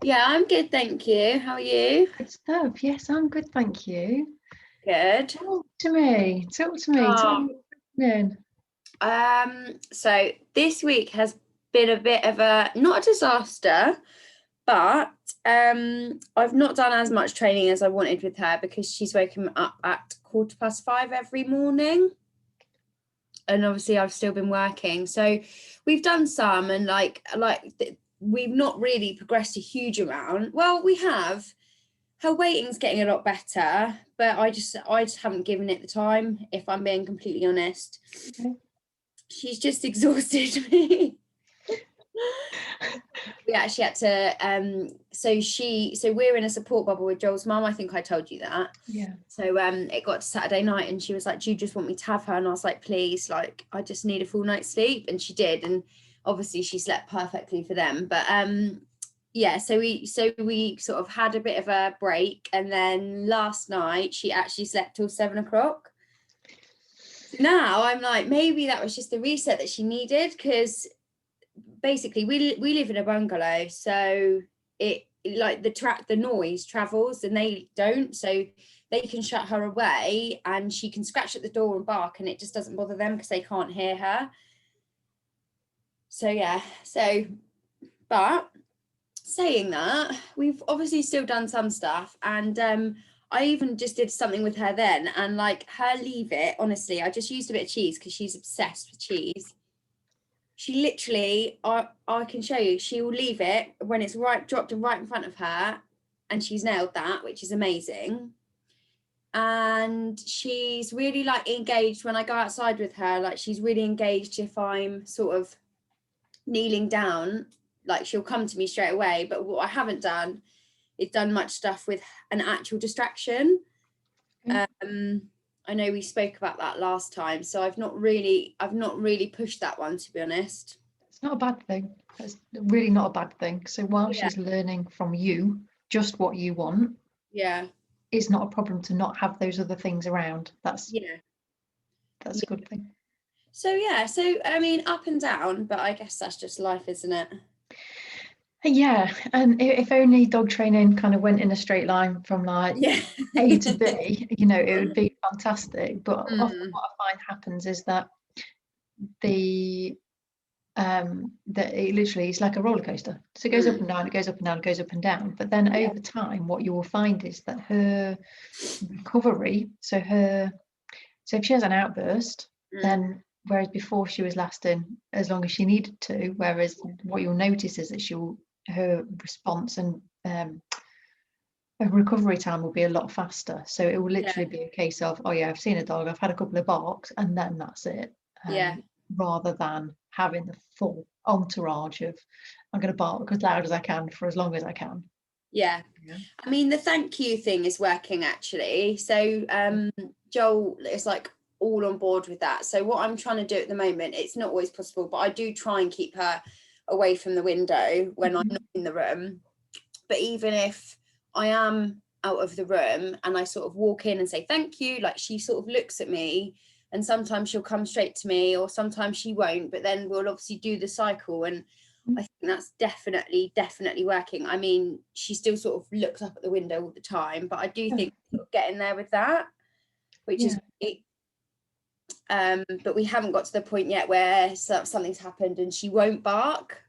Yeah, I'm good, thank you. How are you? Good stuff. Yes, I'm good, thank you. Good. Talk to me. Talk to me. Tell Oh, me what's happening. so this week has been a bit of a not a disaster, but I've not done as much training as I wanted with her because she's woken me up at 5:15 every morning. And obviously I've still been working. So we've done some and we've not really progressed a huge amount. Well, we have. Her waiting's getting a lot better, but I just haven't given it the time, if I'm being completely honest. Okay. She's just exhausted me. We actually had to so we're in a support bubble with Joel's mum. I think I told you that. Yeah. So it got to Saturday night and she was like, do you just want me to have her? And I was like, please, like I just need a full night's sleep. And she did, and obviously she slept perfectly for them. But yeah, so we sort of had a bit of a break, and then last night she actually slept till 7 o'clock. So now I'm like, maybe that was just the reset that she needed, because basically we live in a bungalow, so it like the noise travels and they don't, so they can shut her away and she can scratch at the door and bark and it just doesn't bother them because they can't hear her. So yeah, but saying that, we've obviously still done some stuff, and I even just did something with her then, and like her leave it, honestly, I just used a bit of cheese because she's obsessed with cheese. She literally, I can show you, she will leave it when it's right dropped right in front of her, and she's nailed that, which is amazing. And she's really like engaged when I go outside with her, like she's really engaged if I'm sort of kneeling down, like she'll come to me straight away. But what I haven't done is done much stuff with an actual distraction. Okay. I know we spoke about that last time, so I've not really pushed that one, to be honest. It's not a bad thing. It's really not a bad thing. So while Yeah, she's learning from you just what you want, yeah, it's not a problem to not have those other things around. yeah, That's a yeah. good thing. So yeah, so I mean, up and down, but I guess that's just life, isn't it? Yeah, and if only dog training kind of went in a straight line from like Yeah. A to B, it would be fantastic. But often Mm, what I find happens is that the that it literally is like a roller coaster. So it goes up mm, and down, it goes up and down, it goes up and down. But then yeah. over time, what you will find is that her recovery, so if she has an outburst, Mm, then whereas before she was lasting as long as she needed to, whereas what you'll notice is that her response and her recovery time will be a lot faster. So it will yeah, literally be a case of, oh yeah, I've seen a dog, I've had a couple of barks, and then that's it. yeah, Rather than having the full entourage of I'm going to bark as loud as I can for as long as I can. yeah. Yeah. I mean, the thank you thing is working actually. So Joel is like all on board with that. So what I'm trying to do at the moment, it's not always possible, but I do try and keep her away from the window when I'm Mhm. not in the room. But even if I am out of the room and I sort of walk in and say thank you, like she sort of looks at me, and sometimes she'll come straight to me or sometimes she won't, but then we'll obviously do the cycle. And I think that's definitely working. I mean, she still sort of looks up at the window all the time, but I do Yeah. think sort of getting there with that, which is Yeah. great. But we haven't got to the point yet where something's happened and she won't bark.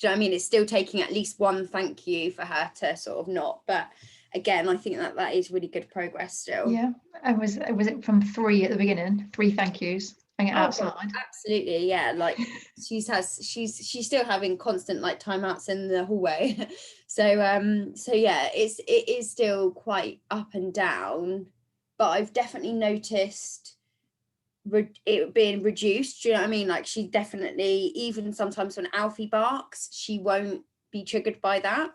Do you know what I mean? It's still taking at least one thank you for her to sort of not. But again, I think that is really good progress still. Yeah. And was it from three at the beginning? Three thank yous and Oh God, outside. absolutely, yeah. Like she's still having constant like timeouts in the hallway. So yeah, it is still quite up and down, but I've definitely noticed it being reduced. Do you know what I mean? Like she definitely, even sometimes when Alfie barks, she won't be triggered by that.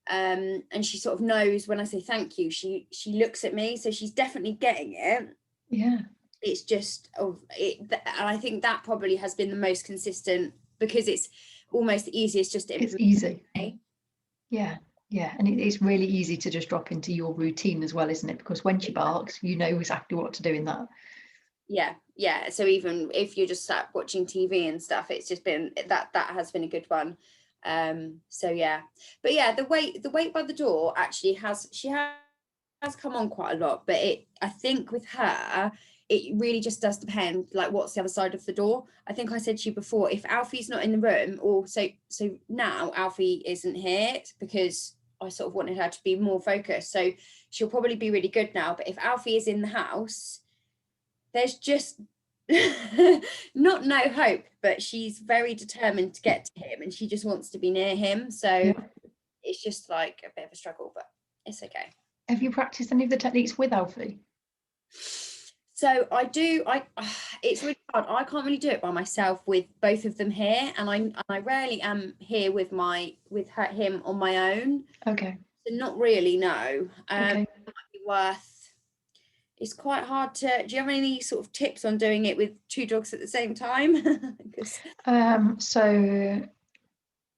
And she sort of knows when I say thank you, she looks at me, so she's definitely getting it. Yeah. It's just of it, and I think that probably has been the most consistent because it's almost the easiest just to It's implement. easy. Yeah. Yeah. And it's really easy to just drop into your routine as well, isn't it? Because when she barks, you know exactly what to do in that. Yeah, yeah. So even if you're just sat watching TV and stuff, it's just been that has been a good one. So yeah, but yeah, the wait by the door actually has come on quite a lot, but I think with her it really just does depend, like what's the other side of the door. I think I said to you before, if Alfie's not in the room, or so now Alfie isn't here because I sort of wanted her to be more focused, so she'll probably be really good now. But if Alfie is in the house, there's just not no hope, but she's very determined to get to him and she just wants to be near him. So it's just like a bit of a struggle, but it's okay. Have you practiced any of the techniques with Alfie? So I do. It's really hard. I can't really do it by myself with both of them here, and I rarely am here with him on my own. Okay. So not really, no. Okay. It might be worth. It's quite hard to. Do you have any sort of tips on doing it with two dogs at the same time? So,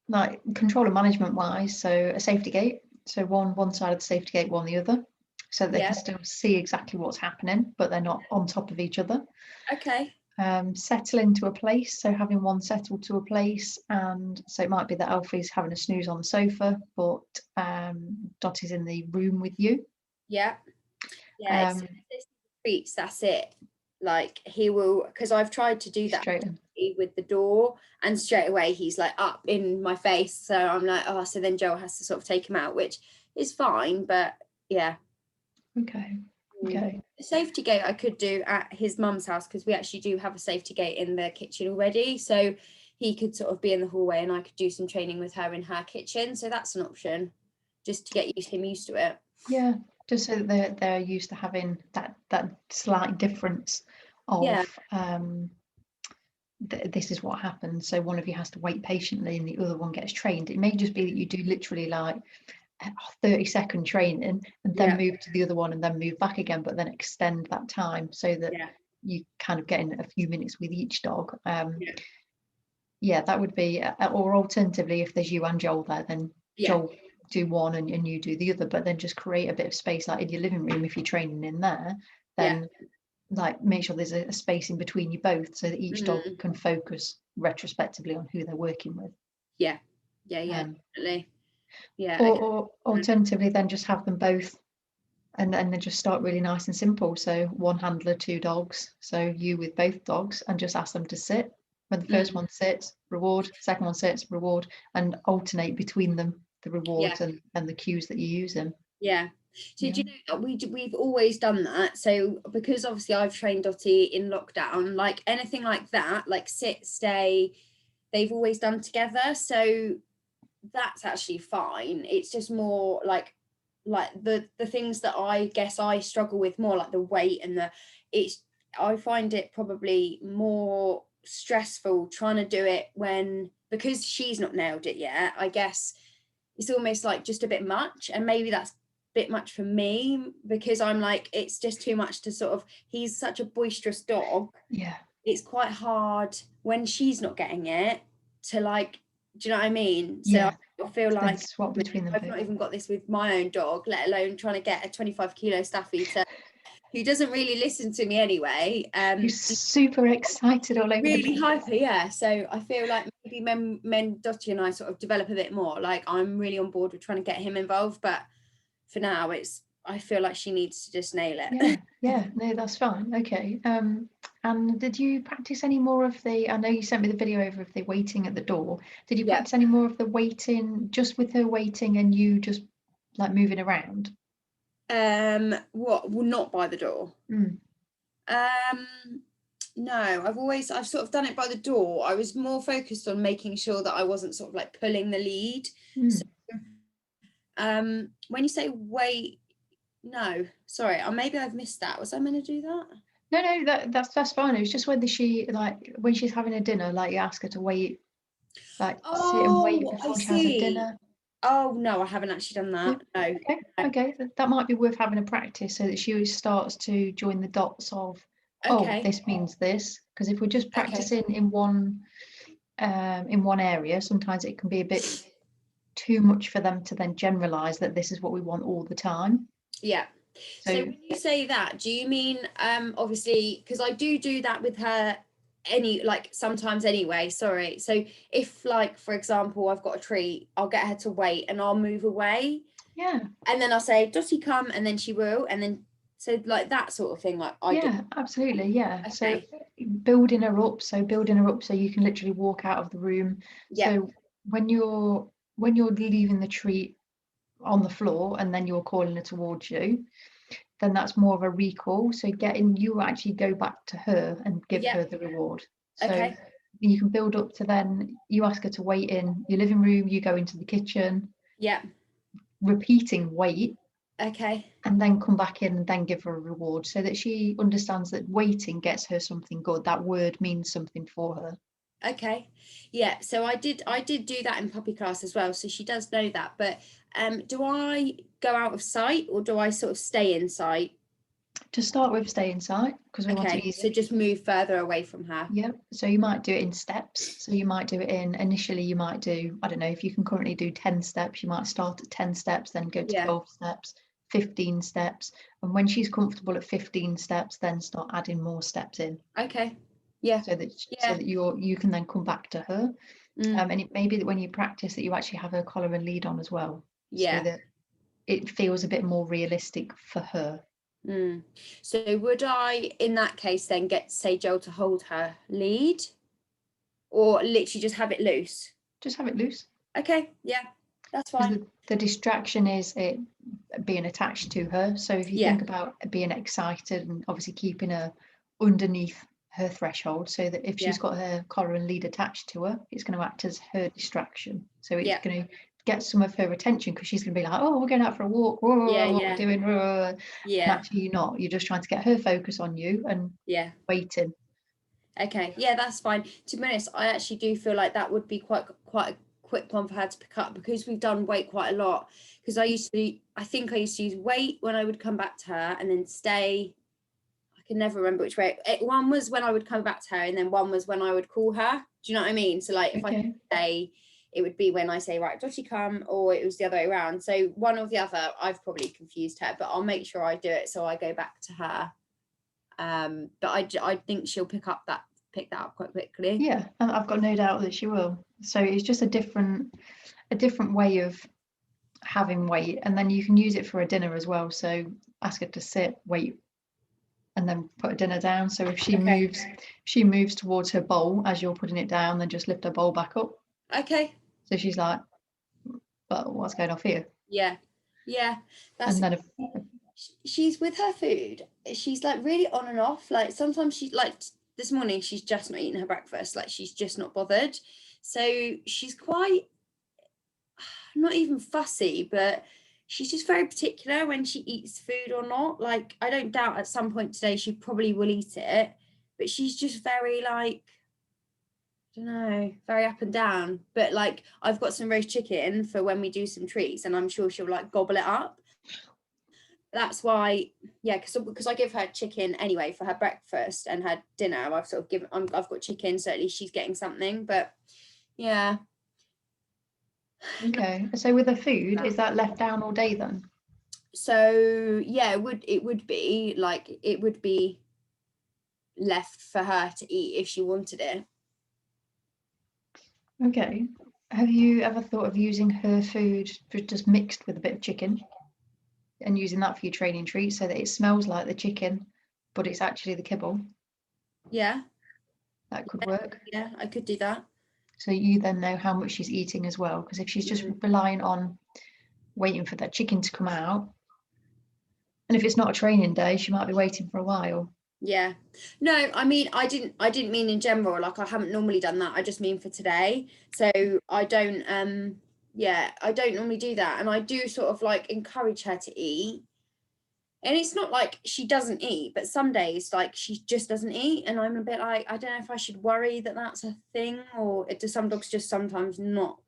like control and management wise, so a safety gate. So one side of the safety gate, one the other, so they can still see exactly what's happening, but they're not on top of each other. Okay. Settle into a place, so having one settled to a place, and so it might be that Alfie's having a snooze on the sofa, but Dottie's in the room with you. Yeah. Treats, that's it. Like he will, because I've tried to do that with the door, and straight away he's like up in my face, so I'm like, oh, so then Joel has to sort of take him out, which is fine, but yeah. Okay. The safety gate I could do at his mum's house, because we actually do have a safety gate in the kitchen already, so he could sort of be in the hallway and I could do some training with her in her kitchen, so that's an option, just to get him used to it. Yeah, just so that they're used to having that slight difference of this is what happens, so one of you has to wait patiently and the other one gets trained. It may just be that you do literally like 30-second training and then move to the other one and then move back again, but then extend that time so that you kind of get in a few minutes with each dog. That would be, or alternatively, if there's you and Joel there, then Joel do one and you do the other, but then just create a bit of space, like in your living room if you're training in there, then like make sure there's a space in between you both so that each dog can focus retrospectively on who they're working with. Definitely. Or alternatively then just have them both and then just start really nice and simple, so one handler, two dogs, so you with both dogs, and just ask them to sit. When the first one sits, reward, second one sits, reward, and alternate between them the rewards and the cues that you use them. So do you know, we've always done that, so because obviously I've trained Dottie in lockdown, like anything like that, like sit, stay, they've always done together, so that's actually fine. It's just more like the things that I guess I struggle with more, like the weight and I find it probably more stressful trying to do it because she's not nailed it yet. I guess it's almost like just a bit much, and maybe that's a bit much for me because I'm like, it's just too much to sort of, he's such a boisterous dog. It's quite hard when she's not getting it to like, do you know what I mean? So I feel like swap between them. I've not even got this with my own dog, let alone trying to get a 25 kilo Staffy who doesn't really listen to me anyway. He's super excited all over really hyper, so I feel like maybe when Dottie and I sort of develop a bit more, like I'm really on board with trying to get him involved, but for now I feel like she needs to just nail it. No, that's fine. Okay. And did you practice any more of I know you sent me the video over of the waiting at the door, did you practice any more of the waiting, just with her waiting and you just like moving around? Well, not by the door. No, I've sort of done it by the door. I was more focused on making sure that I wasn't sort of like pulling the lead. So, when you say wait, no, sorry, maybe I've missed that. Was I meant to do that? No, that's fine. It was just whether she, like when she's having a dinner, like you ask her to wait, like sit and wait before she has a dinner. Oh no, I haven't actually done that. No. Okay, that might be worth having a practice so that she starts to join the dots of this means this, because if we're just practicing in one area, sometimes it can be a bit too much for them to then generalize that this is what we want all the time. So when you say that, do you mean obviously, because I do that with her sometimes anyway, sorry. So if, like, for example, I've got a treat, I'll get her to wait and I'll move away. Yeah. And then I'll say, Dotty, come, and then she will. And then, so like that sort of thing, like I do. Yeah, absolutely. Yeah. So Okay. building her up so you can literally walk out of the room. Yeah. So when you're leaving the treat on the floor and then you're calling her towards you, then that's more of a recall. So getting you actually go back to her and give Yeah. her the reward. So Okay. you can build up to then you ask her to wait in your living room, you go into the kitchen, Yeah. repeating wait, Okay. and then come back in and then give her a reward so that she understands that waiting gets her something good. That word means something for her. Okay. Yeah. So I did do that in puppy class as well. So she does know that. But do I go out of sight or do I sort of stay in sight? To start with, stay in sight because we want it Okay. So easy. just move further away from her. Yeah. So you might do it in steps. So you might do it initially, you might do, I don't know, if you can currently do 10 steps, you might start at 10 steps, then go to Yeah. 12 steps, 15 steps. And when she's comfortable at 15 steps, then start adding more steps in. Okay. Yeah. So that you can then come back to her. And it may be that when you practice that you actually have her collar and lead on as well. Yeah. So that it feels a bit more realistic for her. So would I, in that case, then get, say, Joel to hold her lead, or literally just have it loose? Just have it loose. Okay, yeah, that's fine. The distraction is it being attached to her. So if you think about being excited and obviously keeping her underneath her threshold, so that if she's got her collar and lead attached to her, it's going to act as her distraction. So it's going to get some of her attention because she's going to be like, oh, we're going out for a walk. Whoa, what we're doing. Whoa. And actually you're not. You're just trying to get her focus on you and waiting. Okay, yeah, that's fine. To be honest, I actually do feel like that would be quite a quick one for her to pick up because we've done wait quite a lot. Because I think I used to use wait when I would come back to her, and then stay. I can never remember which way. One was when I would come back to her, and then one was when I would call her. Do you know what I mean? So like if I say, it would be when I say, right, Dotty, come, or it was the other way around. So one or the other, I've probably confused her, but I'll make sure I do it so I go back to her. But I think she'll pick that up quite quickly. Yeah, and I've got no doubt that she will. So it's just a different way of having wait, and then you can use it for a dinner as well. So ask her to sit, wait, and then put a dinner down. So if she moves towards her bowl as you're putting it down, then just lift her bowl back up. Okay. So she's like, but what's going off here? Yeah. That's, and then she's with her food. She's like really on and off. Like sometimes she's like, this morning she's just not eating her breakfast. Like she's just not bothered. So she's quite, not even fussy, but she's just very particular when she eats food or not. Like I don't doubt at some point today she probably will eat it, but she's just very like, I don't know, very up and down. But like I've got some roast chicken for when we do some treats, and I'm sure she'll like gobble it up. That's why, because I give her chicken anyway for her breakfast and her dinner. I've sort of I've got chicken, so at least she's getting something. But yeah. Okay, so with the food, is that left down all day then? So yeah, it would be like, it would be left for her to eat if she wanted it. Okay, have you ever thought of using her food just mixed with a bit of chicken and using that for your training treat so that it smells like the chicken but it's actually the kibble? Yeah, that could work. Yeah, I could do that. So you then know how much she's eating as well, because if she's just relying on waiting for that chicken to come out, and if it's not a training day, she might be waiting for a while. Yeah, no, I mean, I didn't mean in general, like I haven't normally done that. I just mean for today. So I don't I don't normally do that, and I do sort of like encourage her to eat. And it's not like she doesn't eat, but some days like she just doesn't eat, and I'm a bit like, I don't know if I should worry that that's a thing, or do some dogs just sometimes not?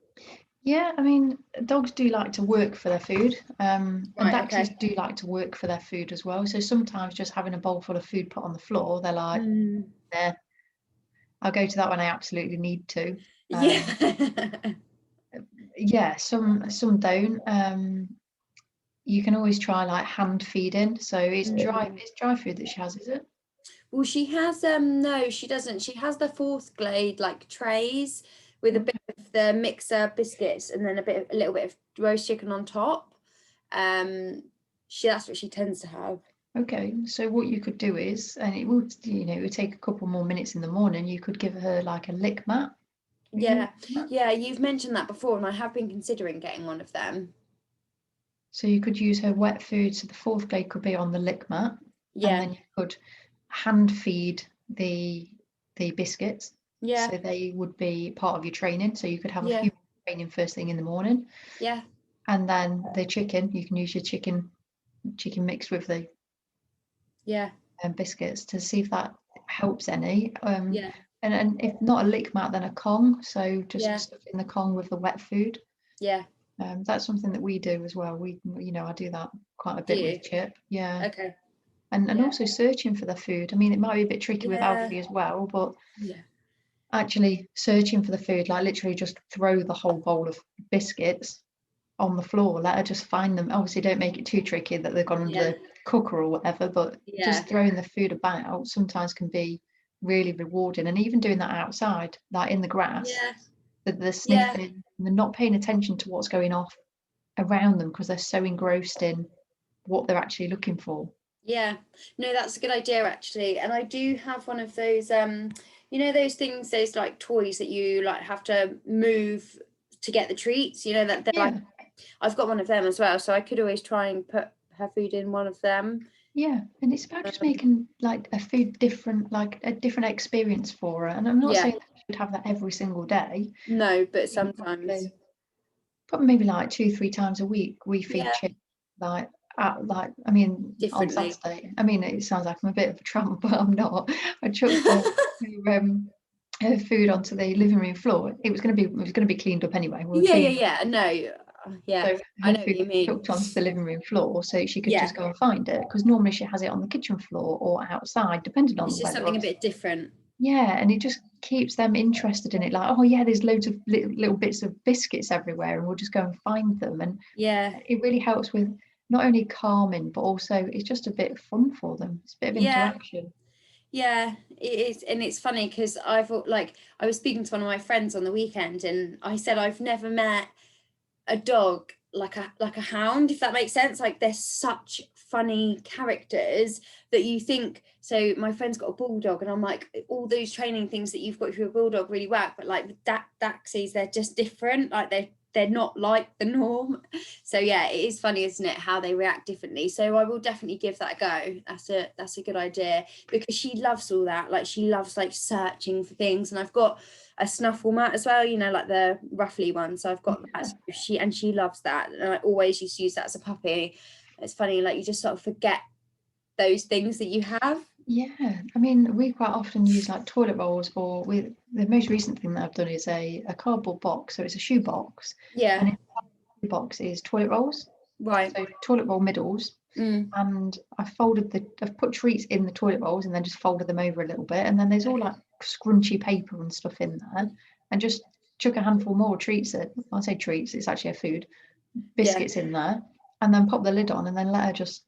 Yeah, I mean, dogs do like to work for their food, and dachshunds do like to work for their food as well. So sometimes just having a bowl full of food put on the floor, they're like, "There, I'll go to that when I absolutely need to." Yeah, some don't. You can always try like hand feeding. So it's dry food that she has, is it? Well, she has no, she doesn't. She has the fourth grade like trays with a bit of the mixer biscuits and then a little bit of roast chicken on top. That's what she tends to have. Okay, so what you could do is, and it would, it would take a couple more minutes in the morning, you could give her like a lick mat. Yeah, yeah, you've mentioned that before, and I have been considering getting one of them. So you could use her wet food, so the fourth grade could be on the lick mat, and then you could hand feed the biscuits. Yeah. So they would be part of your training. So you could have a Yeah. few training first thing in the morning. Yeah. And then the chicken, you can use your chicken mixed with the biscuits to see if that helps any. Yeah. And if not a lick mat, then a Kong. So just Yeah. stuff in the Kong with the wet food. Yeah. That's something that we do as well. I do that quite a bit with Chip. Yeah. Okay. And also searching for the food. I mean, it might be a bit tricky with Alfie as well, but actually searching for the food, like literally just throw the whole bowl of biscuits on the floor, let her just find them. Obviously don't make it too tricky that they've gone under the cooker or whatever, but just throwing the food about sometimes can be really rewarding. And even doing that outside, like in the grass, the sniffing, and they're not paying attention to what's going off around them because they're so engrossed in what they're actually looking for. Yeah, no, that's a good idea actually. And I do have one of those those things, those like toys that you like have to move to get the treats, that they're like, I've got one of them as well, so I could always try and put her food in one of them. Yeah, and it's about just making like a food different, like a different experience for her. And I'm not saying that you should have that every single day. No, but sometimes. Probably maybe like 2-3 times a week we feed Chip I mean on Saturday. I mean, it sounds like I'm a bit of a tramp, but I'm not. I chucked her food onto the living room floor. It was going to be cleaned up anyway. No, so I know what you mean. Chucked onto the living room floor so she could just go and find it, because normally she has it on the kitchen floor or outside, depending on it's the just weather. Something a bit different. Yeah, and it just keeps them interested in it, like, oh yeah, there's loads of little bits of biscuits everywhere, and we'll just go and find them. And it really helps with not only calming, but also it's just a bit of fun for them. It's a bit of interaction. Yeah, it is. And it's funny because I was speaking to one of my friends on the weekend, and I said I've never met a dog like a hound, if that makes sense. Like, they're such funny characters that you think. So my friend's got a bulldog, and I'm like, all those training things that you've got for your bulldog really work, but like the Daxies, they're just different. Like they're not like the norm. So yeah, it is funny, isn't it, how they react differently. So I will definitely give that a go. That's a good idea, because she loves all that. Like, she loves like searching for things. And I've got a snuffle mat as well, like the ruffly one. So I've got that. So she loves that. And I always used to use that as a puppy. It's funny, like, you just sort of forget those things that you have. Yeah, I mean, we quite often use like toilet rolls, or the most recent thing that I've done is a cardboard box. So it's a shoe box. Yeah. And in the box is toilet rolls. Right. So toilet roll middles. And I've put treats in the toilet rolls and then just folded them over a little bit. And then there's all like scrunchy paper and stuff in there. And just chuck a handful more treats I say treats, it's actually a food. Biscuits in there. And then pop the lid on, and then let her just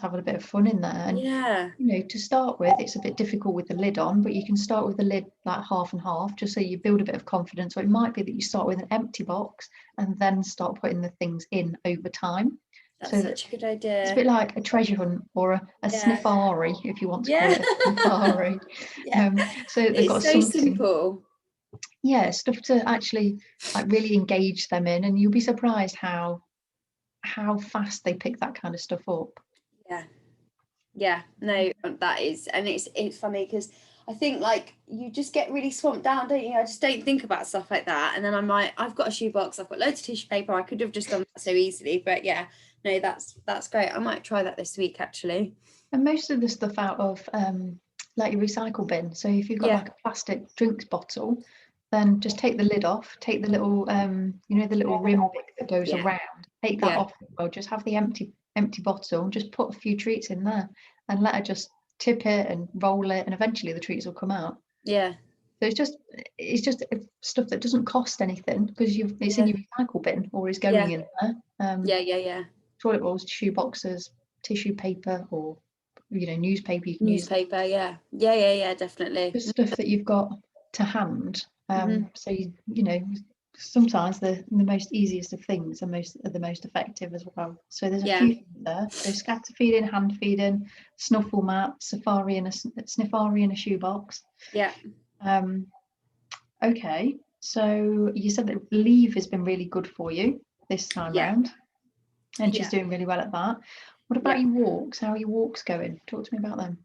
have a bit of fun in there. And to start with, it's a bit difficult with the lid on, but you can start with the lid like half and half, just so you build a bit of confidence. Or it might be that you start with an empty box and then start putting the things in over time. That's such a good idea. It's a bit like a treasure hunt, or a sniffari, if you want to call it a sniffari. So they've got so simple. Yeah, stuff to actually like really engage them in, and you'll be surprised how fast they pick that kind of stuff up. No, that is. And it's funny because I think like you just get really swamped down, don't you? I just don't think about stuff like that. And then I've got a shoebox, I've got loads of tissue paper, I could have just done that so easily. But yeah, no, that's great. I might try that this week actually. And most of the stuff out of like your recycle bin. So if you've got like a plastic drinks bottle, then just take the lid off, take the little the little rim bit that goes around, take that off. Well, just have the empty bottle and just put a few treats in there and let her just tip it and roll it, and eventually the treats will come out. So it's just stuff that doesn't cost anything, because it's in your recycle bin or is going in there. Toilet rolls, shoe boxes, tissue paper, or newspaper you can use. Newspaper, yeah, definitely. The stuff that you've got to hand. Mhm. So sometimes the most easiest of things are the most effective as well. So there's a Yeah. few things there. So scatter feeding, hand feeding, snuffle mat, safari and a sniffari in a shoebox. Yeah. Okay, so you said that leave has been really good for you this time Yeah. round, and she's Yeah. doing really well at that. What about your walks? How are your walks going? Talk to me about them.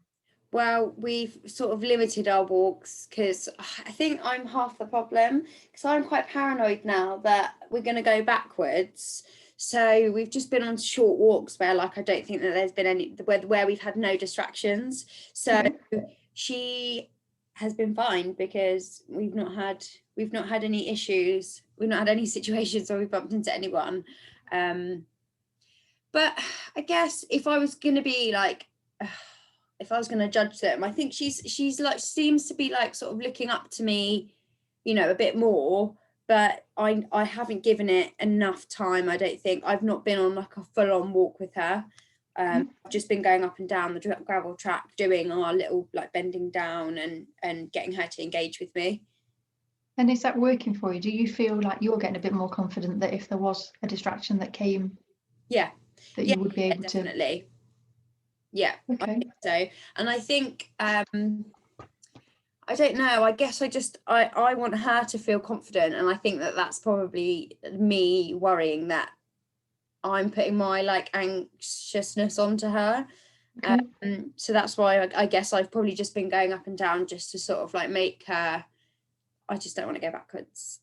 Well, we've sort of limited our walks because I think I'm half the problem, because I'm quite paranoid now that we're going to go backwards. So we've just been on short walks where, like, I don't think that there's been any where we've had no distractions. So she has been fine because we've not had any issues. We've not had any situations where we bumped into anyone. But I guess if I was going to be like, if I was going to judge them, I think she's like, seems to be like sort of looking up to me, a bit more, but I haven't given it enough time. I don't think I've not been on like a full-on walk with her. I've just been going up and down the gravel track, doing our little like bending down and getting her to engage with me. And is that working for you? Do you feel like you're getting a bit more confident that if there was a distraction that came, that you would be able to? Definitely. Yeah, Okay. I think so. And I think I don't know, I guess I want her to feel confident, and I think that that's probably me worrying that I'm putting my like anxiousness onto her. Okay. So that's why I guess I've probably just been going up and down just to sort of like make her, I just don't want to go backwards.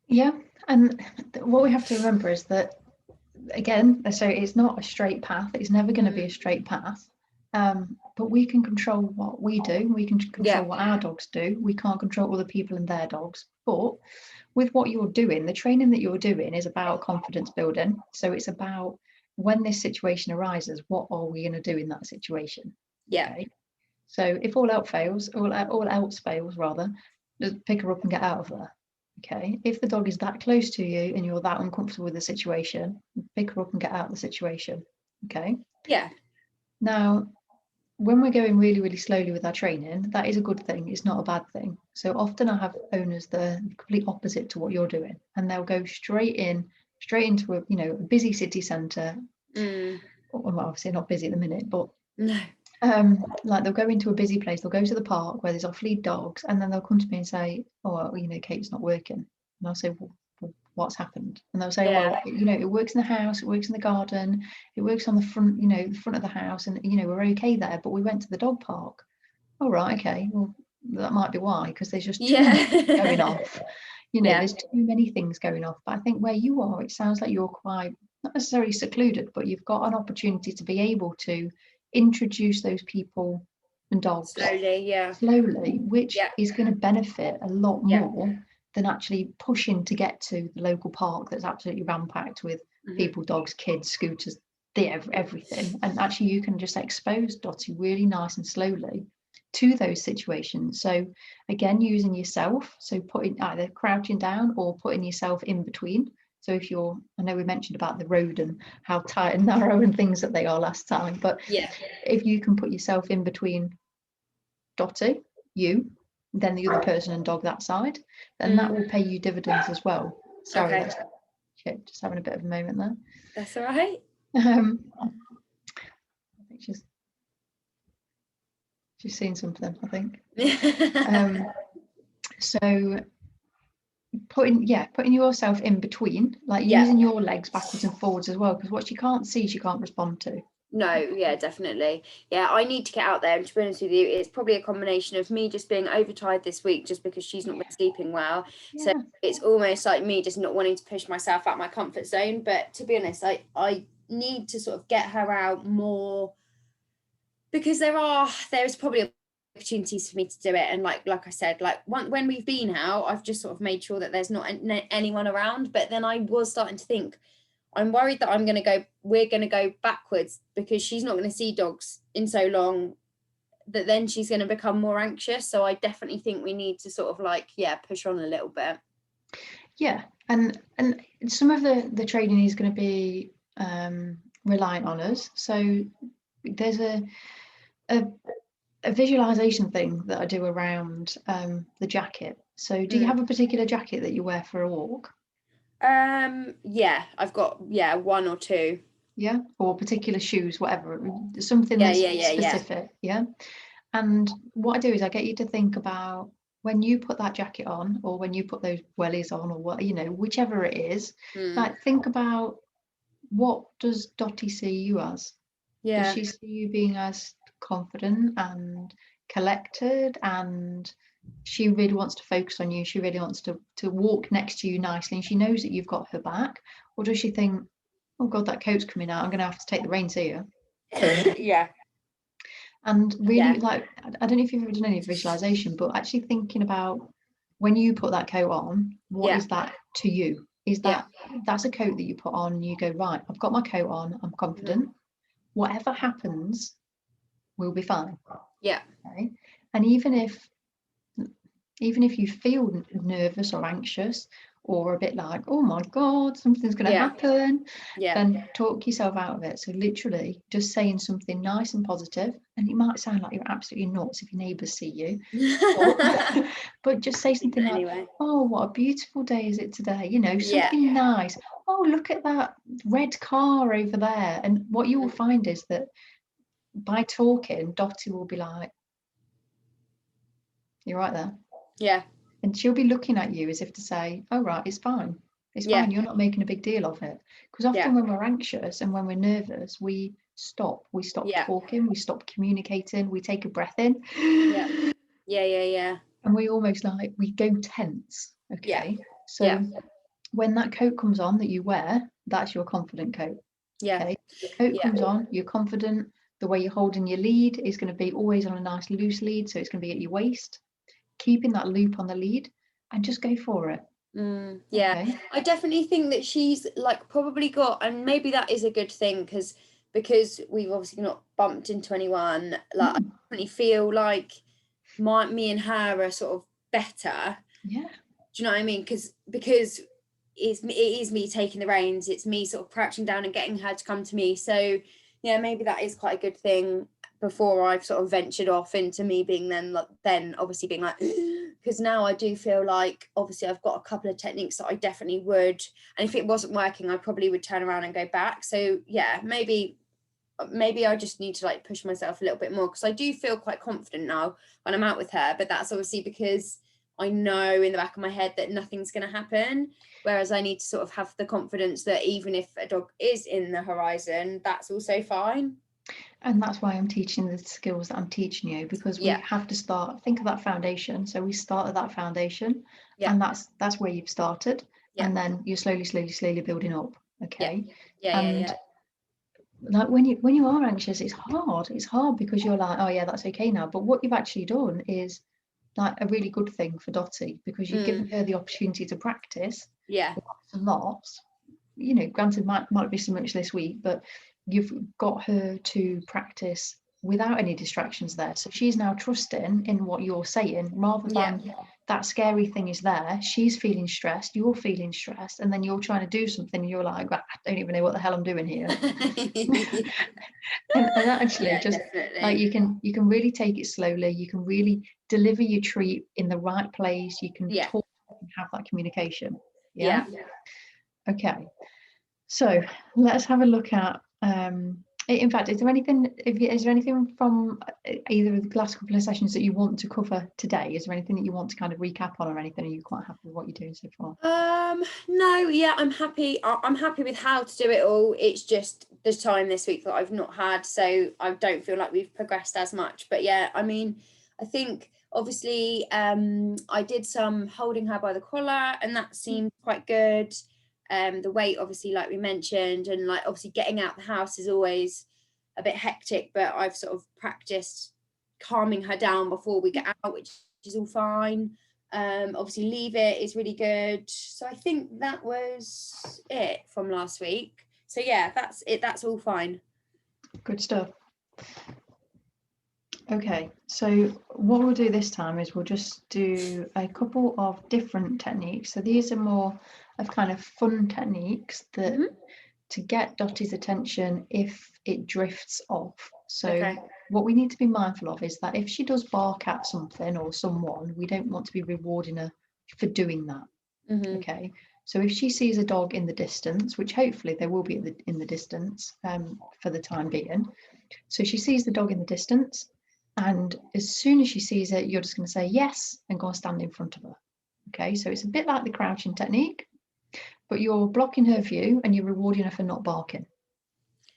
Yeah, and what we have to remember is that, again, so it's not a straight path. It's never going to be a straight path. But we can control what we do. We can control what our dogs do. We can't control other people and their dogs. But with what you're doing, the training that you're doing is about confidence building. So it's about, when this situation arises, what are we going to do in that situation? Yeah. Okay? So if all else fails, rather, just pick her up and get out of there. Okay. If the dog is that close to you and you're that uncomfortable with the situation, pick her up and get out of the situation. Okay. Yeah. Now, when we're going really, really slowly with our training, that is a good thing. It's not a bad thing. So often I have owners that are complete opposite to what you're doing, and they'll go straight into a busy city centre. Well, obviously not busy at the minute, but no. Like they'll go into a busy place, they'll go to the park where there's off-lead dogs, and then they'll come to me and say, oh, Kate's not working. And I'll say, well, what's happened? And they'll say, well, it works in the house, it works in the garden, it works on the front, the front of the house, and we're okay there, but we went to the dog park. Oh, right, okay, well, that might be why, because there's just too much going off. There's too many things going off. But I think where you are, it sounds like you're quite, not necessarily secluded, but you've got an opportunity to be able to introduce those people and dogs slowly, which is going to benefit a lot more than actually pushing to get to the local park that's absolutely rampacked with people, dogs, kids, scooters, everything. And actually you can just expose Dottie really nice and slowly to those situations. So again, using yourself, so putting either crouching down or putting yourself in between. So if I know we mentioned about the road and how tight and narrow and things that they are last time, but if you can put yourself in between Dottie, you, then the other person and dog that side, then that will pay you dividends as well. Sorry, that's just having a bit of a moment there. That's all right. I think she's seen something, I think. So putting yourself in between, like using your legs backwards and forwards as well, because what she can't see, she can't respond to. No, definitely. I need to get out there, and to be honest with you, it's probably a combination of me just being overtired this week just because she's not been sleeping well. So it's almost like me just not wanting to push myself out my comfort zone. But to be honest, I need to sort of get her out more, because there's probably opportunities for me to do it. And like I said, like when we've been out, I've just sort of made sure that there's not anyone around. But then I was starting to think, I'm worried that we're going to go backwards because she's not going to see dogs in so long, that then she's going to become more anxious. So I definitely think we need to sort of like, push on a little bit. Yeah. And some of the training is going to be reliant on us. So there's a visualization thing that I do around the jacket. So do you have a particular jacket that you wear for a walk? Yeah, I've got one or two. Yeah, or particular shoes, whatever, something Yeah, that's yeah. specific. Yeah. And what I do is I get you to think about when you put that jacket on, or when you put those wellies on, or what, whichever it is, like think about, what does Dottie see you as? Does Yeah. she see you being as confident and collected, and she really wants to focus on you, she really wants to walk next to you nicely, and she knows that you've got her back? Or does she think, oh God, that coat's coming out, I'm going to have to take the reins here? Yeah. And really, Yeah. like, I don't know if you've ever done any visualization, but actually thinking about when you put that coat on, what is that to you? Is that's a coat that you put on and you go, right, I've got my coat on, I'm confident. Whatever happens, we'll be fine. Yeah. Okay. And even if you feel nervous or anxious, or a bit like, oh my God, something's going to happen, then talk yourself out of it. So literally just saying something nice and positive, and it might sound like you're absolutely nuts if your neighbours see you, but just say something like, Anyway. oh, what a beautiful day is it today? Something nice. Oh, look at that red car over there. And what you will find is that by talking, Dottie will be like, you're right there. Yeah. And she'll be looking at you as if to say, oh, right, it's fine. It's fine. You're not making a big deal of it. Because often when we're anxious and when we're nervous, we stop. We stop talking. We stop communicating. We take a breath in. Yeah. And we almost we go tense. Okay. So when that coat comes on that you wear, that's your confident coat. Okay. The coat comes on, you're confident. The way you're holding your lead is going to be always on a nice loose lead. So it's going to be at your waist. Keeping that loop on the lead, and just go for it. Okay. I definitely think that she's probably got, and maybe that is a good thing, because we've obviously not bumped into anyone, I definitely feel like me and her are sort of better. Yeah. Do you know what I mean? Because it is me taking the reins. It's me sort of crouching down and getting her to come to me. So yeah, maybe that is quite a good thing, before I've sort of ventured off into me being then obviously being like, because now I do feel like obviously I've got a couple of techniques that I definitely would, and if it wasn't working, I probably would turn around and go back. So yeah, maybe I just need to push myself a little bit more, because I do feel quite confident now when I'm out with her, but that's obviously because I know in the back of my head that nothing's going to happen, whereas I need to sort of have the confidence that even if a dog is in the horizon, that's also fine. And that's why I'm teaching the skills that I'm teaching you, because we have to think of that foundation. So we start at that foundation, and that's where you've started, and then you're slowly building up. Okay. Like when you are anxious, it's hard because you're like, oh yeah, that's okay now. But what you've actually done is a really good thing for Dottie, because you've given her the opportunity to practice lots and lots. Granted, might be so much this week, but you've got her to practice without any distractions there. So she's now trusting in what you're saying, rather than that scary thing is there. She's feeling stressed, you're feeling stressed, and then you're trying to do something, and you're like, I don't even know what the hell I'm doing here. and actually, just definitely. You can really take it slowly. You can really deliver your treat in the right place. You can talk and have that communication. Yeah. Okay. So let's have a look at, in fact, is there anything from either of the last couple of sessions that you want to cover today? Is there anything that you want to kind of recap on, or anything? Are you quite happy with what you're doing so far? No, I'm happy. I'm happy with how to do it all. It's just the time this week that I've not had, so I don't feel like we've progressed as much. But yeah, I mean, I think obviously I did some holding her by the collar, and that seemed quite good. The weight, obviously, like we mentioned, and obviously getting out the house is always a bit hectic, but I've sort of practiced calming her down before we get out, which is all fine. Obviously leave it is really good. So I think that was it from last week. So yeah, that's it. That's all fine. Good stuff. Okay, so what we'll do this time is we'll just do a couple of different techniques. So these are more of kind of fun techniques that to get Dottie's attention if it drifts off. So Okay. what we need to be mindful of is that if she does bark at something or someone, we don't want to be rewarding her for doing that. Mm-hmm. Okay, so if she sees a dog in the distance, which hopefully there will be in the distance for the time being, so she sees the dog in the distance, and as soon as she sees it, you're just going to say yes and go and stand in front of her. Okay, so it's a bit like the crouching technique, but you're blocking her view and you're rewarding her for not barking.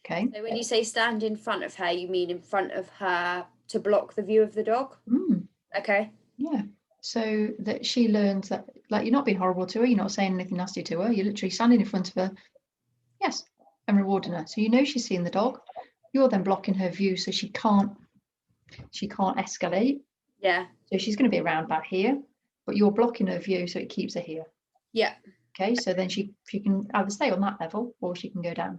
Okay. So when you say stand in front of her, you mean in front of her to block the view of the dog? Okay. Yeah. So that she learns that, like, you're not being horrible to her, you're not saying anything nasty to her, you're literally standing in front of her, yes, and rewarding her. So you know she's seeing the dog. You're then blocking her view so she can't escalate. Yeah. So she's going to be around about here, but you're blocking her view so it keeps her here. Yeah. Okay, so then she can either stay on that level or she can go down.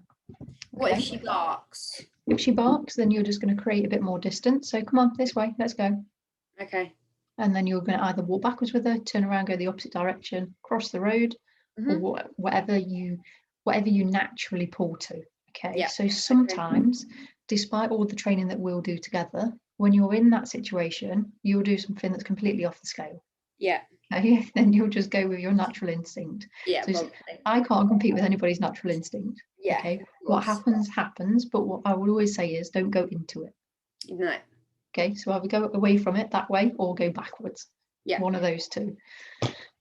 What if she barks? If she barks, then you're just going to create a bit more distance. So come on, this way, let's go. Okay. And then you're going to either walk backwards with her, turn around, go the opposite direction, cross the road, or whatever you naturally pull to. Okay. Yeah. So sometimes, despite all the training that we'll do together, when you're in that situation, you'll do something that's completely off the scale. Yeah. Okay. Then you'll just go with your natural instinct. Yeah. So I can't compete with anybody's natural instinct. Yeah. Okay. What happens, but what I will always say is don't go into it. No. Okay, so either go away from it that way or go backwards. Yeah. One of those two.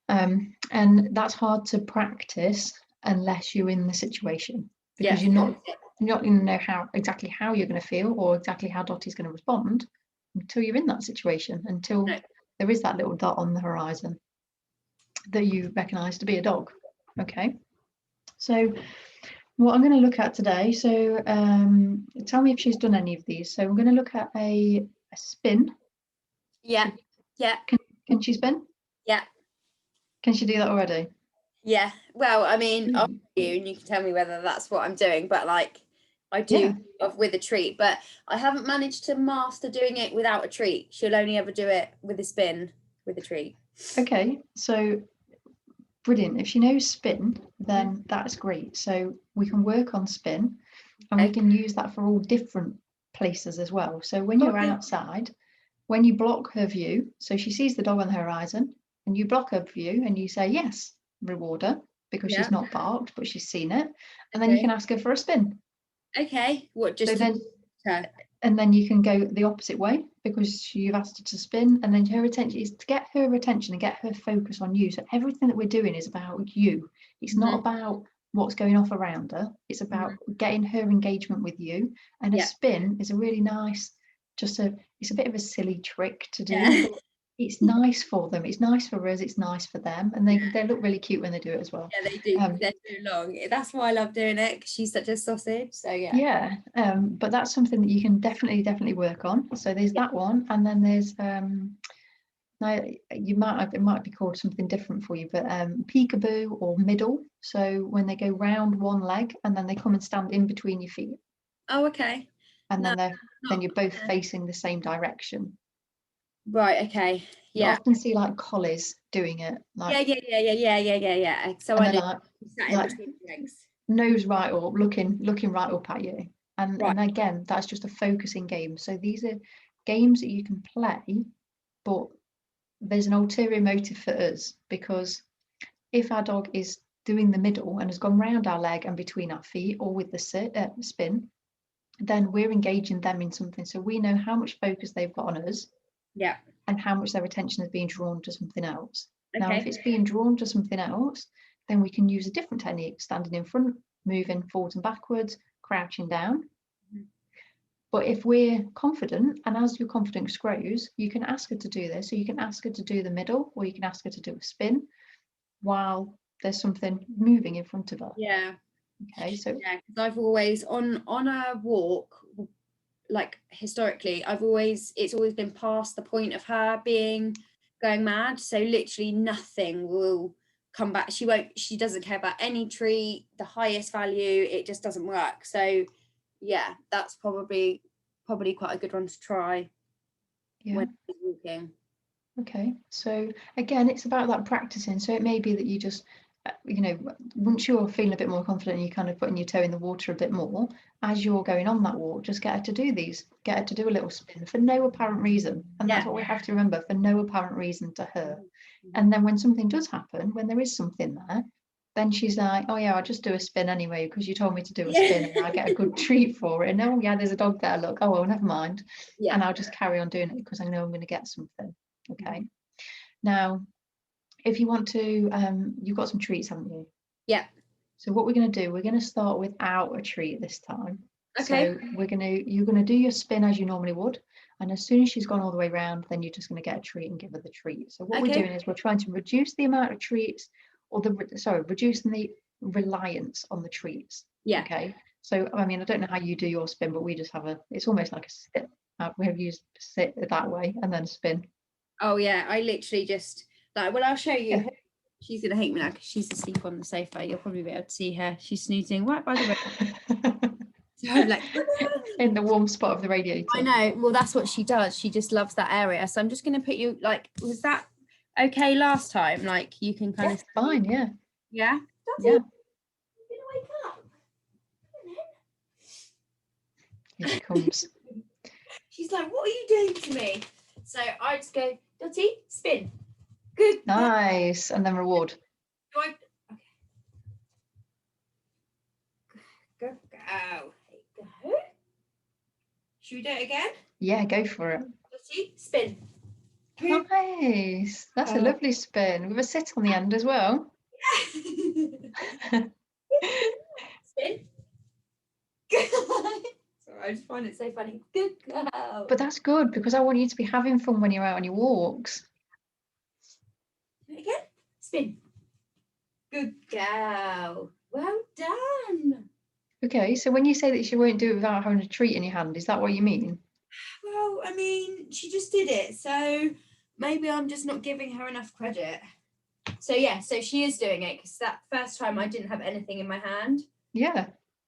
And that's hard to practice unless you're in the situation, because you're not going to know exactly how you're going to feel or exactly how Dottie's going to respond until you're in that situation, until there is that little dot on the horizon that you recognise to be a dog. Okay, so what I'm going to look at today, so tell me if she's done any of these. So we're going to look at a spin. Yeah. Yeah. Can she spin? Yeah. Can she do that already? Yeah. Well, I mean, I'll you and you can tell me whether that's what I'm doing, but like I do with a treat, but I haven't managed to master doing it without a treat. She'll only ever do it with a spin with a treat. Okay, so brilliant. If she knows spin, then that's great. So we can work on spin, and we can use that for all different places as well. So when you're outside, when you block her view, so she sees the dog on the horizon, and you block her view and you say yes, reward her, because she's not barked, but she's seen it, and then you can ask her for a spin. Okay. What just so then and then you can go the opposite way because you've asked her to spin, and then her attention is to get her attention and get her focus on you. So everything that we're doing is about you. It's not about what's going off around her. It's about getting her engagement with you. And a spin is a really nice, it's a bit of a silly trick to do. It's nice for them. It's nice for us. It's nice for them, and they look really cute when they do it as well. Yeah, they do. They're so long. That's why I love doing it, because she's such a sausage. So yeah. But that's something that you can definitely work on. So there's that one, and then there's now it might be called something different for you, but peekaboo or middle. So when they go round one leg and then they come and stand in between your feet. Oh, okay. And then you're both facing the same direction. Right. Okay. Yeah. You often see like collies doing it. Like, yeah. So I know. Like nose right up, looking right up at you. And again, that's just a focusing game. So these are games that you can play, but there's an ulterior motive for us, because if our dog is doing the middle and has gone round our leg and between our feet, or with the spin, then we're engaging them in something. So we know how much focus they've got on us. Yeah. And how much their attention is being drawn to something else. Now, if it's being drawn to something else, then we can use a different technique, standing in front, moving forwards and backwards, crouching down. But if we're confident, and as your confidence grows, you can ask her to do this. So you can ask her to do the middle, or you can ask her to do a spin while there's something moving in front of her. Yeah. Okay. So yeah, because I've always on a walk, like historically, it's always been past the point of her going mad. So literally nothing will come back. She doesn't care about any treat, the highest value, it just doesn't work. So yeah, that's probably quite a good one to try when walking. Okay, so again, it's about that practicing. So it may be that you just you know, once you're feeling a bit more confident and you're kind of putting your toe in the water a bit more, as you're going on that walk, just get her to do get her to do a little spin for no apparent reason. And that's what we have to remember, for no apparent reason to her. And then when something does happen, when there is something there, then she's like, oh yeah, I'll just do a spin anyway, because you told me to do a spin and I get a good treat for it. And oh yeah, there's a dog there, look, oh well, never mind. And I'll just carry on doing it because I know I'm going to get something. Okay. Now, if you want to, you've got some treats, haven't you? Yeah. So what we're going to do, we're going to start without a treat this time. Okay. So you're going to do your spin as you normally would. And as soon as she's gone all the way around, then you're just going to get a treat and give her the treat. So what we're doing is we're trying to reduce the amount of treats, or reducing the reliance on the treats. Yeah. Okay. So, I mean, I don't know how you do your spin, but we just have it's almost like a sit. We have used sit that way and then spin. Oh yeah, I literally just like, well, I'll show you. Yeah. She's gonna hate me now because she's asleep on the sofa. You'll probably be able to see her. She's snoozing right by the way. So I'm like in the warm spot of the radiator. I know. Well, that's what she does. She just loves that area. So I'm just gonna put you like, was that okay last time? Like you can kind of fine, yeah. Yeah. Yeah. You're gonna wake up. Here she comes. She's like, what are you doing to me? So I just go, Dottie, spin. Good. Nice. And then reward. Okay. Go. Go. Should we do it again? Yeah, go for it. Dottie, spin. Nice. That's a lovely spin with a sit on the end as well. Spin. I just find it so funny. Good girl. But that's good, because I want you to be having fun when you're out on your walks. Again. Spin. Good girl. Well done. Okay, so when you say that she won't do it without having a treat in your hand, is that what you mean? Well, I mean, she just did it, so maybe I'm just not giving her enough credit. So yeah, so she is doing it, because that first time I didn't have anything in my hand. Yeah.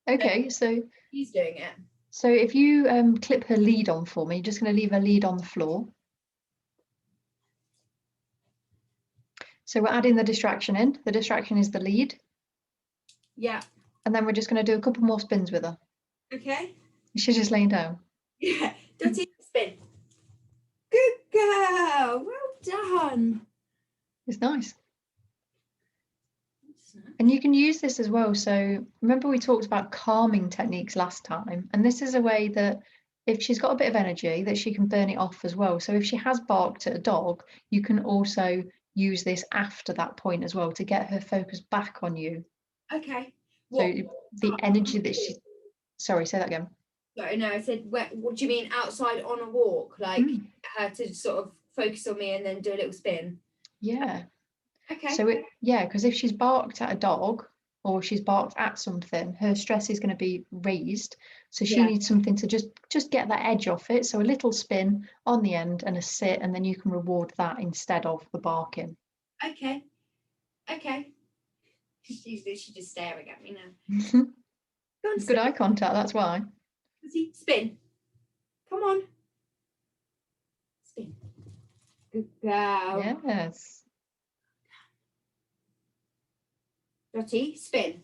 Okay, so she's doing it. So if you clip her lead on for me, you're just going to leave her lead on the floor. So we're adding the distraction in. The distraction is the lead. Yeah. And then we're just going to do a couple more spins with her. Okay. She's just laying down. Yeah. Dottie, spin. Good girl. Well done. It's nice. And you can use this as well. So remember we talked about calming techniques last time, and this is a way that if she's got a bit of energy, that she can burn it off as well. So if she has barked at a dog, you can also use this after that point as well to get her focus back on you. Okay. So the energy that she, sorry, say that again. Sorry, no, I said, what do you mean outside on a walk? Like her to sort of focus on me and then do a little spin? Yeah. Okay. So because if she's barked at a dog or she's barked at something, her stress is going to be raised. So she needs something to just get that edge off it. So a little spin on the end and a sit, and then you can reward that instead of the barking. Okay. She's just staring at me now. Go on, Good eye contact, that's why. Spin. Come on. Spin. Good girl. Yes. Dottie, spin.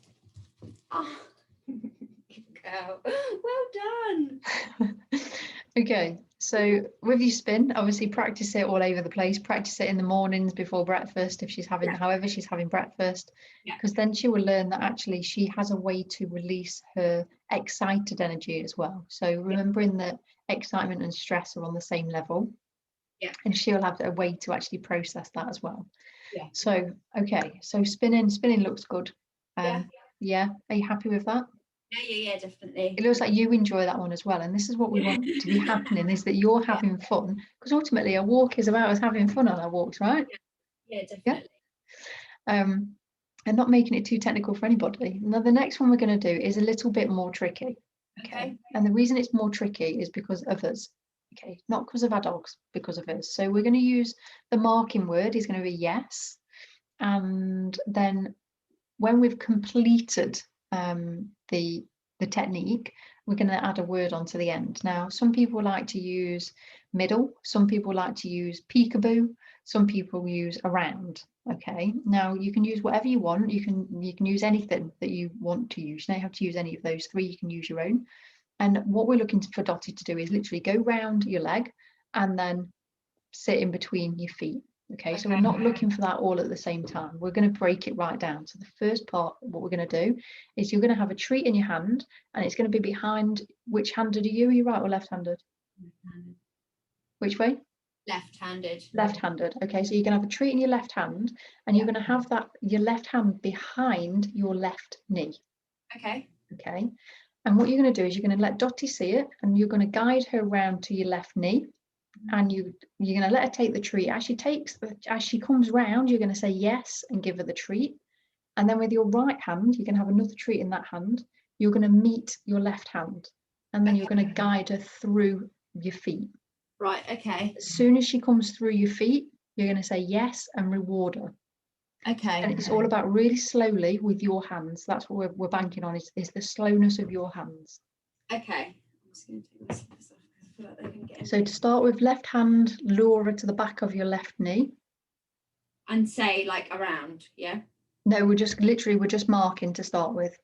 Oh, good girl. Well done. Okay, so with your spin, obviously practice it all over the place. Practice it in the mornings before breakfast if she's having, however she's having breakfast, because then she will learn that actually she has a way to release her excited energy as well. So remembering that excitement and stress are on the same level, and she'll have a way to actually process that as well. So okay, so spinning looks good. Yeah, are you happy with that? Yeah, definitely. It looks like you enjoy that one as well, and this is what we want to be happening, is that you're having fun, because ultimately a walk is about us having fun on our walks, right? Yeah, definitely. And not making it too technical for anybody. Now the next one we're going to do is a little bit more tricky. Okay. And the reason it's more tricky is because of us. Okay, not because of our dogs, because of us. So we're going to use the marking word is going to be yes, and then when we've completed the technique, we're going to add a word onto the end. Now, some people like to use middle. Some people like to use peekaboo. Some people use around. Okay, now you can use whatever you want. You can use anything that you want to use. You don't have to use any of those three. You can use your own. And what we're looking for Dottie to do is literally go round your leg and then sit in between your feet. Okay, so we're not looking for that all at the same time. We're going to break it right down. So the first part, what we're going to do is you're going to have a treat in your hand, and it's going to be behind. Which handed are you? Are you right or left-handed? Left-handed. Which way? Left-handed. Left-handed. Okay, so you're going to have a treat in your left hand, and you're going to have that your left hand behind your left knee. Okay. Okay, and what you're going to do is you're going to let Dottie see it, and you're going to guide her around to your left knee. And you're going to let her take the treat. As she comes round, you're going to say yes and give her the treat. And then with your right hand, you can have another treat in that hand. You're going to meet your left hand, and then you're going to guide her through your feet. Right. Okay. As soon as she comes through your feet, you're going to say yes and reward her. Okay. And it's all about really slowly with your hands. That's what we're banking on is the slowness of your hands. Okay. I'm just going to take this off. I feel like they're going to get. So to start with, left hand, lure her to the back of your left knee. And say like around, yeah? No, we're just marking to start with.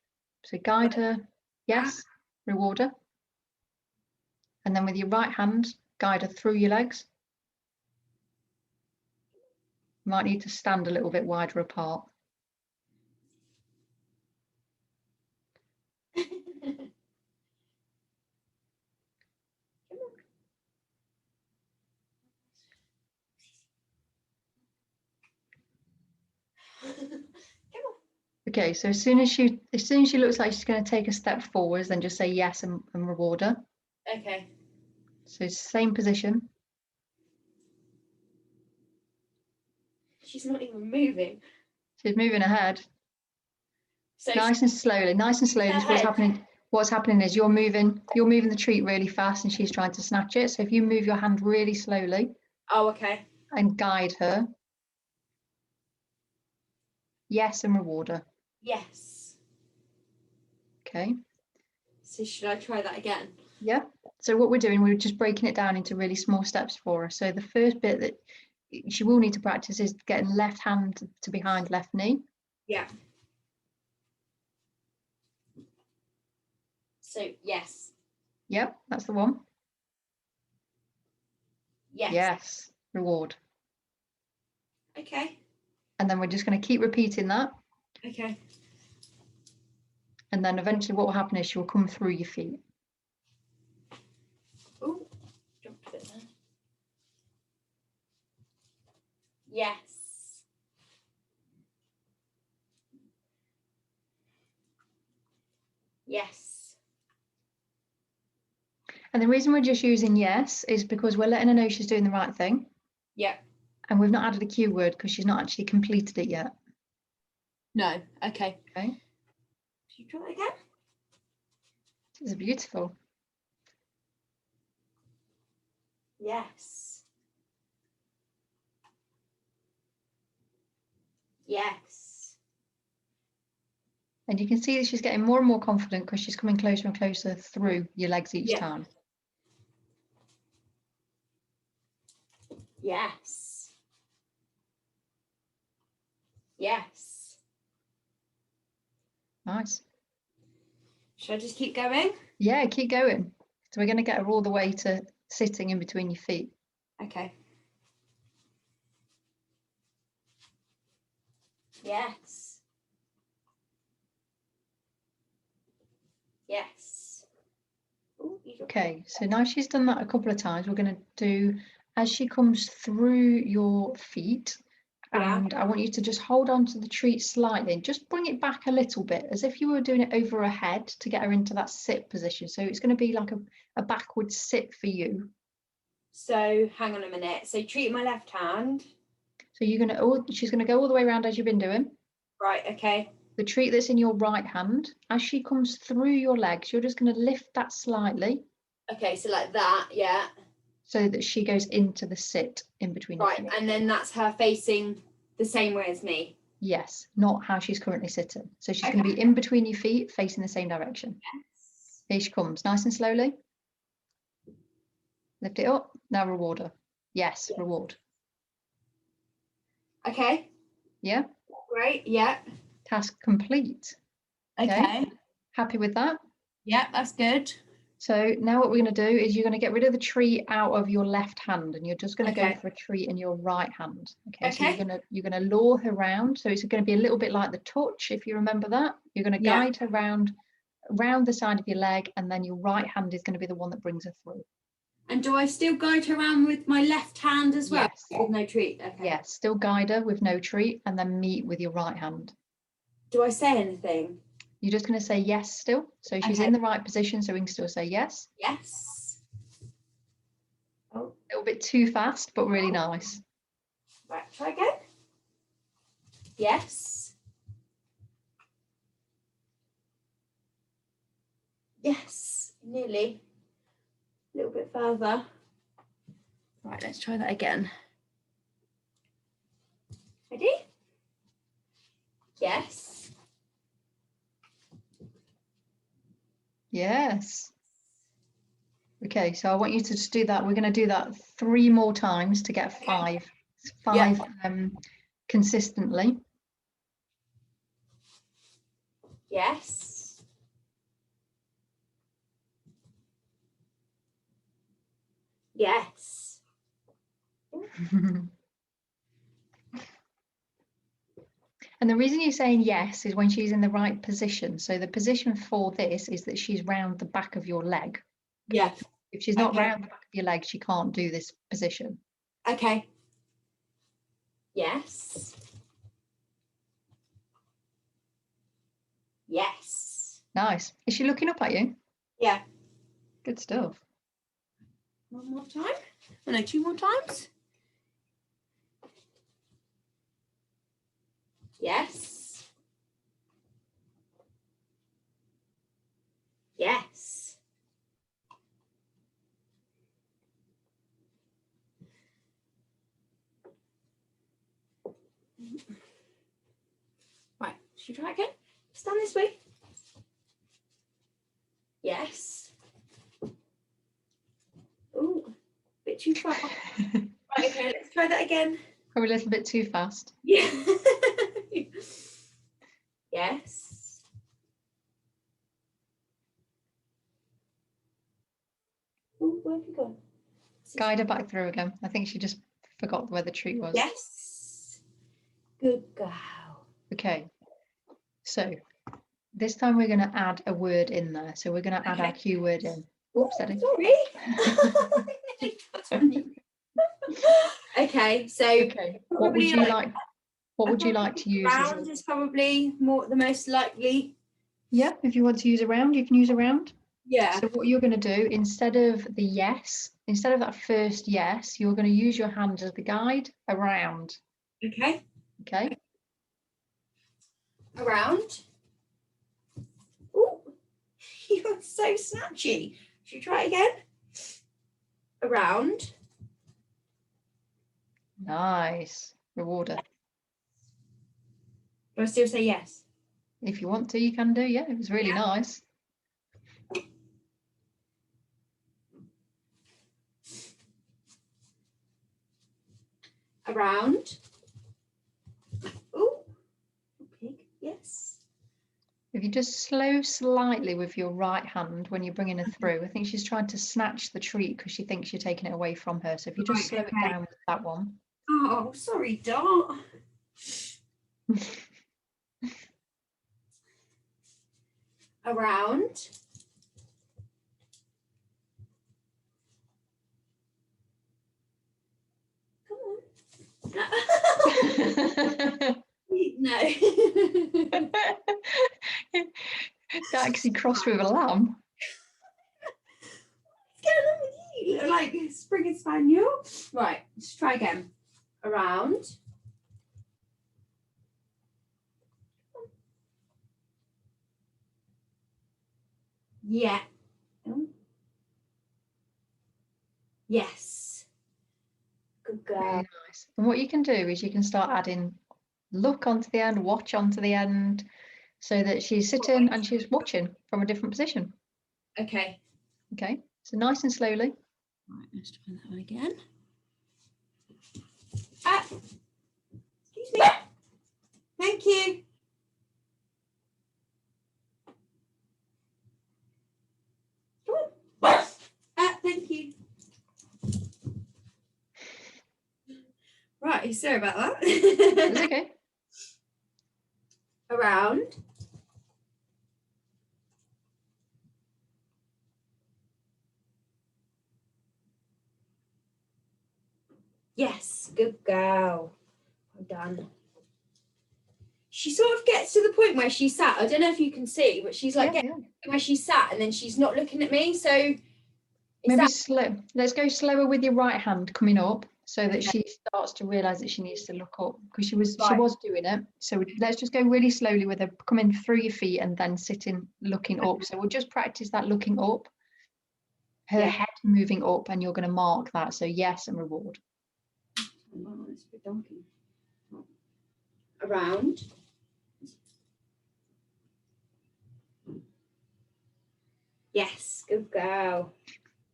So guide her, yes, reward her. And then with your right hand, guide her through your legs. You might need to stand a little bit wider apart. Okay, so as soon as she looks like she's going to take a step forwards, then just say yes and reward her. Okay. So same position. She's not even moving. She's moving ahead. So Nice and slowly. What's happening is you're moving the treat really fast and she's trying to snatch it. So if you move your hand really slowly. Oh, okay. And guide her. Yes, and reward her. Yes. Okay. So should I try that again? Yeah. So what we're doing, we're just breaking it down into really small steps for her. So the first bit that she will need to practice is getting left hand to behind left knee. Yeah. So yes. Yep, that's the one. Yes. Yes. Reward. Okay. And then we're just going to keep repeating that. Okay. And then eventually what will happen is she'll come through your feet. Oh, jumped a bit there. Yes. Yes. And the reason we're just using yes is because we're letting her know she's doing the right thing. Yeah. And we've not added a cue word because she's not actually completed it yet. No. Okay. Okay. Should you try it again? This is beautiful. Yes. Yes. And you can see that she's getting more and more confident because she's coming closer and closer through your legs each time. Yes. Yes. Nice. Should I just keep going? Yeah, keep going. So we're going to get her all the way to sitting in between your feet. Okay. Yes. Yes. Ooh, okay, so now she's done that a couple of times, we're going to do as she comes through your feet. And I want you to just hold on to the treat slightly and just bring it back a little bit as if you were doing it over her head to get her into that sit position. So it's going to be like a backward sit for you. So hang on a minute. So treat my left hand. So she's going to go all the way around as you've been doing. Right, okay. The treat that's in your right hand, as she comes through your legs, you're just going to lift that slightly. Okay, so like that, yeah. So that she goes into the sit in between your feet. Right, and then that's her facing the same way as me. Yes, not how she's currently sitting. So she's going to be in between your feet, facing the same direction. Yes. Here she comes, nice and slowly. Lift it up. Now reward her. Yes, reward. Okay. Yeah. Great. Yeah. Task complete. Okay. Happy with that? Yeah, that's good. So now what we're going to do is you're going to get rid of the treat out of your left hand, and you're just going to go for a treat in your right hand. Okay. So you're going to lure her round. So it's going to be a little bit like the touch, if you remember that. You're going to guide her round the side of your leg, and then your right hand is going to be the one that brings her through. And do I still guide her around with my left hand as well? Yes. With no treat. Okay. Yes, still guide her with no treat, and then meet with your right hand. Do I say anything? You're just going to say yes still. So she's in the right position, so we can still say yes. Yes. Oh. A little bit too fast, but really nice. Right, try again. Yes. Yes, nearly. A little bit further. Right, let's try that again. Ready? Yes. Yes. Okay, so I want you to just do that. We're going to do that 3 more times to get 5 consistently. Yes. Yes. And the reason you're saying yes is when she's in the right position. So the position for this is that she's round the back of your leg. Yeah. If she's not round the back of your leg, she can't do this position. Okay. Yes. Yes. Nice. Is she looking up at you? Yeah. Good stuff. One more time. Oh, no, 2 more times. Yes. Yes. Right, should we try again? Stand this way. Yes. Ooh, bit too far. Right, okay, let's try that again. Probably a little bit too fast. Yeah. Yes. Ooh, where have you gone? Guide her back through again. I think she just forgot where the treat was. Yes. Good girl. Okay. So this time we're going to add a word in there. So we're going to add our cue word in. Oops, Sorry. Okay, so what would you like? What would you like to use? Round is probably the most likely. Yeah, if you want to use a round, you can use a round. Yeah. So what you're going to do, instead of the yes, instead of that first yes, you're going to use your hand as the guide around. Okay. Okay. Around. Ooh, you're so snatchy. Should we try again? Around. Nice. Rewarder. Do I still say yes? If you want to, you can do. Yeah, it was really nice. Around. Ooh, pig. Yes. If you just slow slightly with your right hand when you're bringing her through, I think she's trying to snatch the treat because she thinks you're taking it away from her. So if you just slow it down with that one. Oh, sorry, Dot. Around. Come on. No. That actually crossed with a lamb. What's going on with you? You look like a Springer Spaniel. Right, let's try again. Around. Yeah. Oh. Yes. Good girl. Really nice. And what you can do is you can start adding look onto the end, watch onto the end, so that she's sitting and she's watching from a different position. Okay. Okay, so nice and slowly. Right, let's try that one again. Ah, excuse me. Thank you. Thank you. Right, sorry about that. It's okay. Around. Yes, good girl. Well done. She sort of gets to the point where she sat. I don't know if you can see, but she's like getting where she sat, and then she's not looking at me. So maybe slow. Let's go slower with your right hand coming up, so that she starts to realise that she needs to look up, because she was doing it. So let's just go really slowly with her coming through your feet and then sitting, looking up. So we'll just practice that looking up. Her head moving up, and you're going to mark that. So yes, and reward. Oh, it's a bit donkey. Around. Yes, good girl.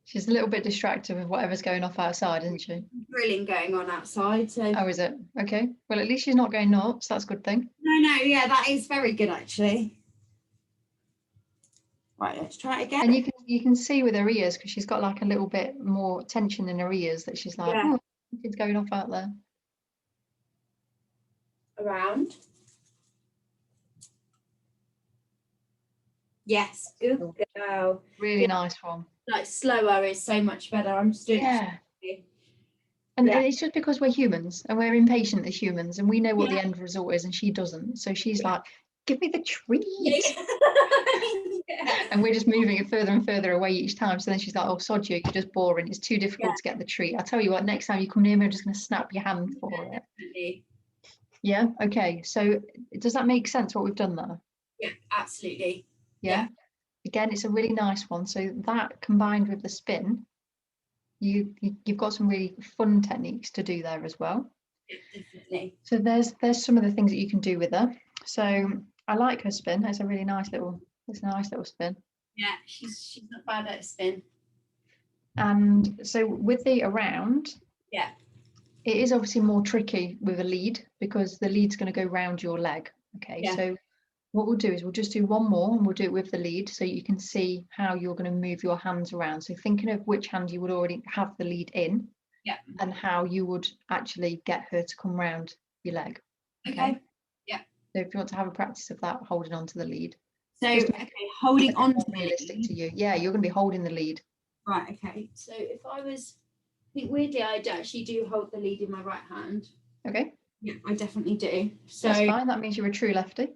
She's a little bit distracted with whatever's going off outside, isn't she? Grilling going on outside. So. Oh, is it? Okay. Well, at least she's not going nuts. That's a good thing. No, yeah, that is very good actually. Right, let's try it again. And you can see with her ears, because she's got like a little bit more tension in her ears, that she's like, oh, something's going off out there. Around. Yes, good girl. Really nice one. Like slower is so much better. I'm just doing and it's just because we're humans and we're impatient as humans, and we know what the end result is, and she doesn't. So she's like, give me the treat. And we're just moving it further and further away each time. So then she's like, oh, sod you, you're just boring. It's too difficult to get the treat. I tell you what, next time you come near me, I'm just going to snap your hand for it. Definitely. Yeah. Okay. So does that make sense what we've done there? Yeah, absolutely. Yeah. Again, it's a really nice one. So that combined with the spin, you've got some really fun techniques to do there as well. Yeah, definitely. So there's some of the things that you can do with her. So I like her spin. It's a nice little spin. Yeah, she's not bad at a spin. And so with the around, it is obviously more tricky with a lead, because the lead's going to go round your leg. Okay, so what we'll do is we'll just do one more, and we'll do it with the lead, so you can see how you're going to move your hands around. So thinking of which hand you would already have the lead in, and how you would actually get her to come round your leg. Okay. So if you want to have a practice of that, holding on to the lead. So holding on to realistic to you. Yeah, you're going to be holding the lead. Right. Okay. So if I think weirdly I actually do hold the lead in my right hand. Okay. Yeah, I definitely do. So that's fine. That means you're a true lefty.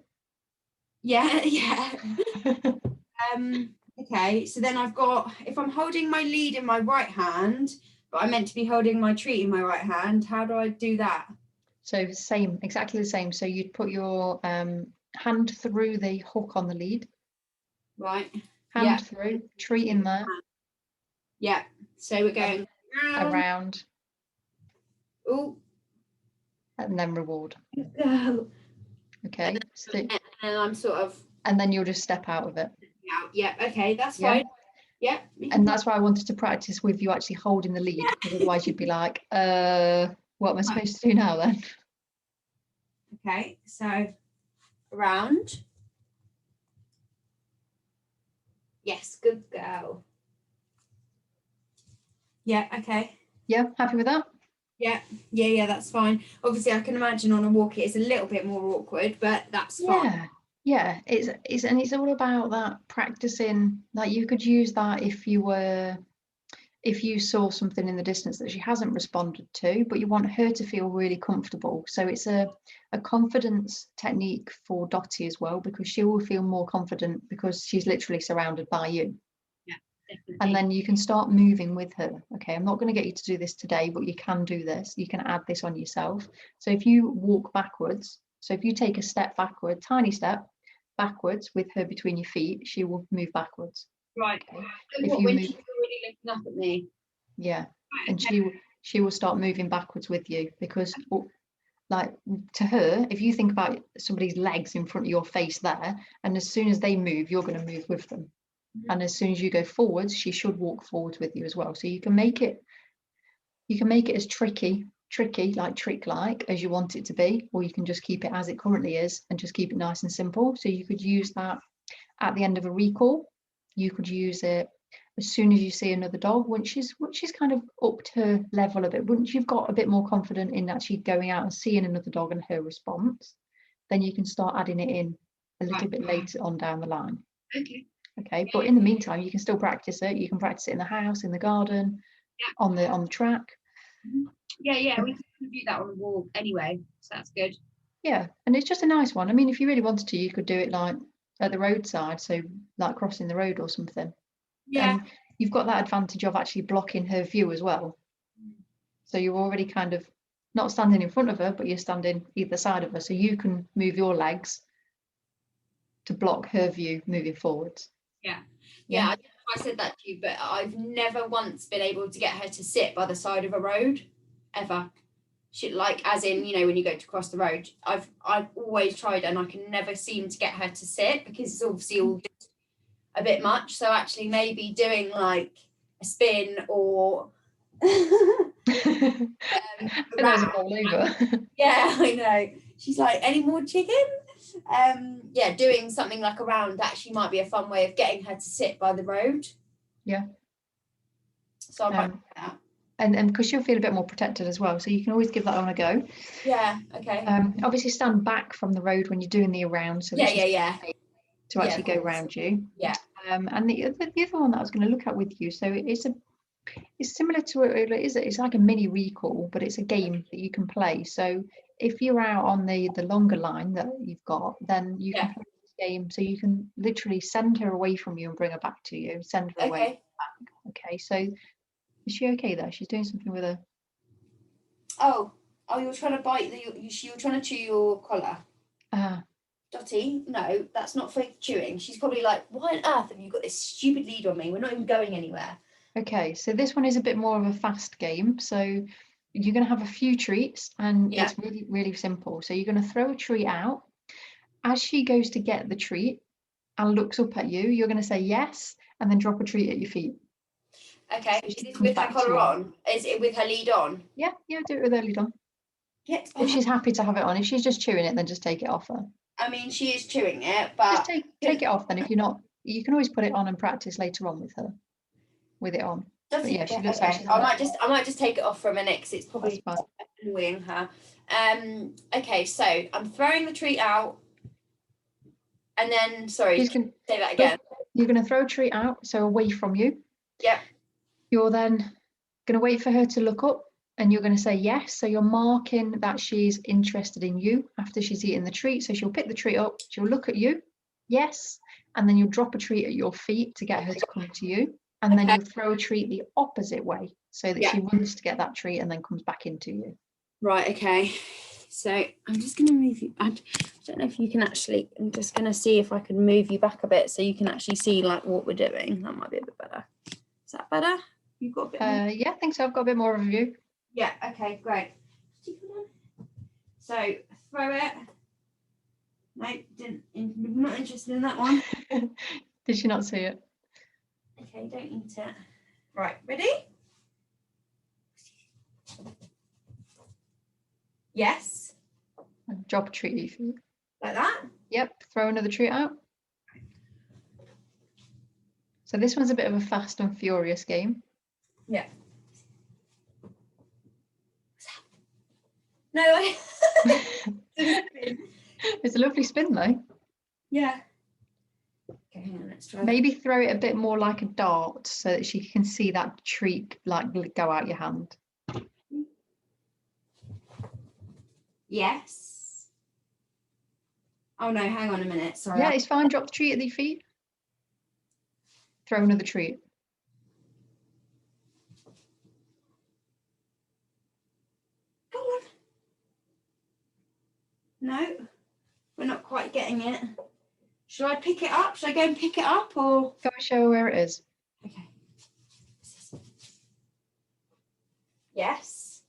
Yeah. Okay. So then I've got, if I'm holding my lead in my right hand, but I'm meant to be holding my treat in my right hand, how do I do that? So exactly the same. So you'd put your hand through the hook on the lead. Right. Hand through, treat in there. Yeah. So we're going around. Oh. And then reward. Go. Okay. And I'm sort of. And then you'll just step out of it. Yeah. Okay. That's fine. Yeah. And that's why I wanted to practice with you actually holding the lead, because otherwise you'd be like, what am I supposed to do now then? Okay. So around. Yes. Good girl. Yeah. Okay. Yeah. Happy with that? Yeah, that's fine. Obviously, I can imagine on a walk it is a little bit more awkward, but that's fine. Yeah, it's all about that practicing. Like, you could use that if you saw something in the distance that she hasn't responded to, but you want her to feel really comfortable. So it's a confidence technique for Dottie as well, because she will feel more confident because she's literally surrounded by you. Definitely. And then you can start moving with her. Okay, I'm not going to get you to do this today, but you can do this. You can add this on yourself. So if you walk backwards, so if you take a step backward, tiny step backwards with her between your feet, she will move backwards. Right. Okay. If you when she's already looking up at me. Yeah. Right, and she will start moving backwards with you, because like, to her, if you think about somebody's legs in front of your face there, and as soon as they move, you're going to move with them. And as soon as you go forwards, she should walk forwards with you as well. So you can make it as tricky, like trick-like as you want it to be, or you can just keep it as it currently is and just keep it nice and simple. So you could use that at the end of a recall. You could use it as soon as you see another dog, once she's kind of up to her level a bit, once you've got a bit more confident in actually going out and seeing another dog and her response, then you can start adding it in a little bit later on down the line. Okay, but in the meantime, you can still practice it. You can practice it in the house, in the garden, on the track. Yeah, we can do that on the walk anyway, so that's good. Yeah, and it's just a nice one. I mean, if you really wanted to, you could do it like at the roadside, so like crossing the road or something. Yeah. You've got that advantage of actually blocking her view as well. So you're already kind of not standing in front of her, but you're standing either side of her, so you can move your legs to block her view moving forwards. Yeah. I don't know if I said that to you, but I've never once been able to get her to sit by the side of a road, ever. She, like, as in, you know, when you go to cross the road, I've always tried and I can never seem to get her to sit because it's obviously all just a bit much. So actually maybe doing like a spin or all over. Yeah, I know. She's like, any more chicken? Yeah, doing something like a round actually might be a fun way of getting her to sit by the road. Yeah. So I might do that. And because she'll feel a bit more protected as well, so you can always give that one a go. Yeah. Okay. Obviously stand back from the road when you're doing the around, so to actually go around you. Yeah. And the other one that I was going to look at with you, so it's similar to it's like a mini recall, but it's a game that you can play. So if you're out on the longer line that you've got, then you can play this game. So you can literally send her away from you and bring her back to you. Send her away back. Okay. So is she okay there? She's doing something with her. Oh, you're trying to bite you're trying to chew your collar. Dottie, no, that's not for chewing. She's probably like, why on earth have you got this stupid lead on me? We're not even going anywhere. Okay, so this one is a bit more of a fast game. So you're going to have a few treats and it's really, really simple. So you're going to throw a treat out. As she goes to get the treat and looks up at you, you're going to say yes and then drop a treat at your feet. Okay, is it with her collar on? Is it with her lead on? Yeah, do it with her lead on. Yeah. If she's happy to have it on. If she's just chewing it, then just take it off her. I mean, she is chewing it, but just take it off then. If you're not, you can always put it on and practice later on with her, with it on. But yeah, she looks like she's I might just take it off for a minute because it's probably annoying her. Okay, so I'm throwing the treat out, and then say that again. You're going to throw a treat out, so away from you. Yep. You're then going to wait for her to look up, and you're going to say yes. So you're marking that she's interested in you after she's eaten the treat. So she'll pick the treat up, she'll look at you, yes, and then you'll drop a treat at your feet to get her to come to you. And then you'll throw a treat the opposite way so that she runs to get that treat and then comes back into you. Right, okay. So I'm just going to move you. I don't know if you can actually, I'm just going to see if I can move you back a bit so you can actually see like what we're doing. That might be a bit better. Is that better? You've got a bit more? Yeah, I think so. I've got a bit more of a view. Yeah, okay, great. So throw it. No, not interested in that one. Did she not see it? Okay, don't eat it. Right, ready? Yes. And drop a treat at your feet. Like that? Yep, throw another treat out. So this one's a bit of a fast and furious game. Yeah. No, It's a lovely spin though. Yeah. Okay, hang on, let's try. Maybe throw it a bit more like a dart so that she can see that treat like go out your hand. Yes. Oh no, hang on a minute. Sorry. Yeah, it's fine. Drop the treat at your feet. Throw another treat. Go on. No, we're not quite getting it. Should I pick it up? Should I go and pick it up or? Go and show her where it is. Okay. Yes.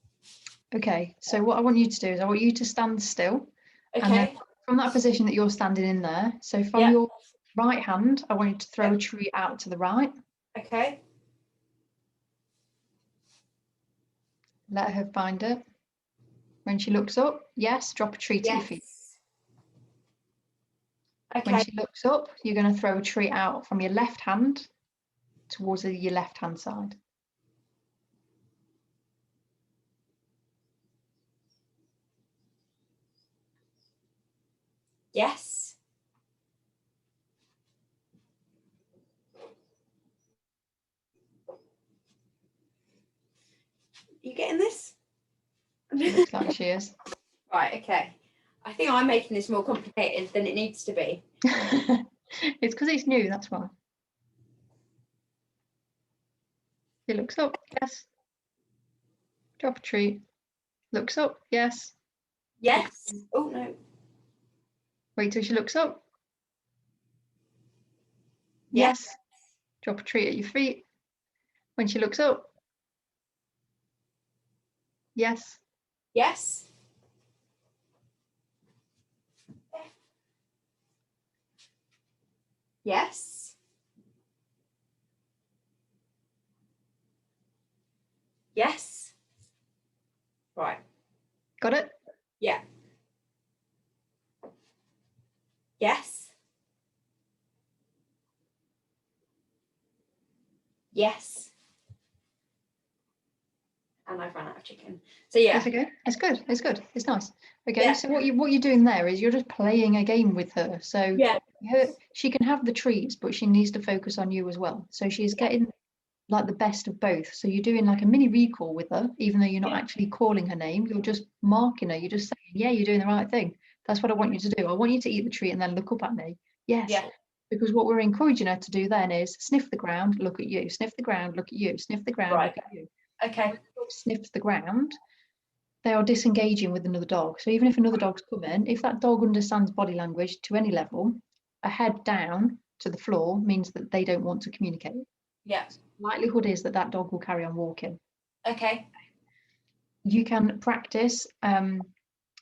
Okay, so what I want you to do is I want you to stand still. Okay. And then from that position that you're standing in there, so from Right hand, I want you to throw a treat out to the right. Okay. Let her find it. When she looks up, yes, drop a treat at your feet. Yes. When Okay. she looks up, you're going to throw a treat out from your left hand towards your left hand side. Yes. You getting this? Looks like she is. Right, okay. I think I'm making this more complicated than it needs to be. It's because it's new, that's why. She looks up, yes. Drop a treat. Looks up, yes. Yes. Oh, no. Wait till she looks up. Yes. Yes. Drop a treat at your feet. When she looks up. Yes. Yes. Yes. Yes. Right. Got it? Yeah. Yes. Yes. And I've run out of chicken. So yeah. It's okay. It's good. It's good. It's nice. Okay. Yeah. So what you're doing there is you're just playing a game with her. So Yeah. she can have the treats, but she needs to focus on you as well. So she's getting like the best of both. So you're doing like a mini recall with her, even though you're not actually calling her name. You're just marking her. You're just saying, yeah, you're doing the right thing. That's what I want you to do. I want you to eat the treat and then look up at me. Yes. Yeah. Because what we're encouraging her to do then is sniff the ground, look at you, sniff the ground, look at you, sniff the ground, Right. look at you. Okay. When the dog sniffs the ground, they are disengaging with another dog. So even if another dog's come in, if that dog understands body language to any level, a head down to the floor means that they don't want to communicate. Yeah. Likelihood is that that dog will carry on walking. Okay. You can practice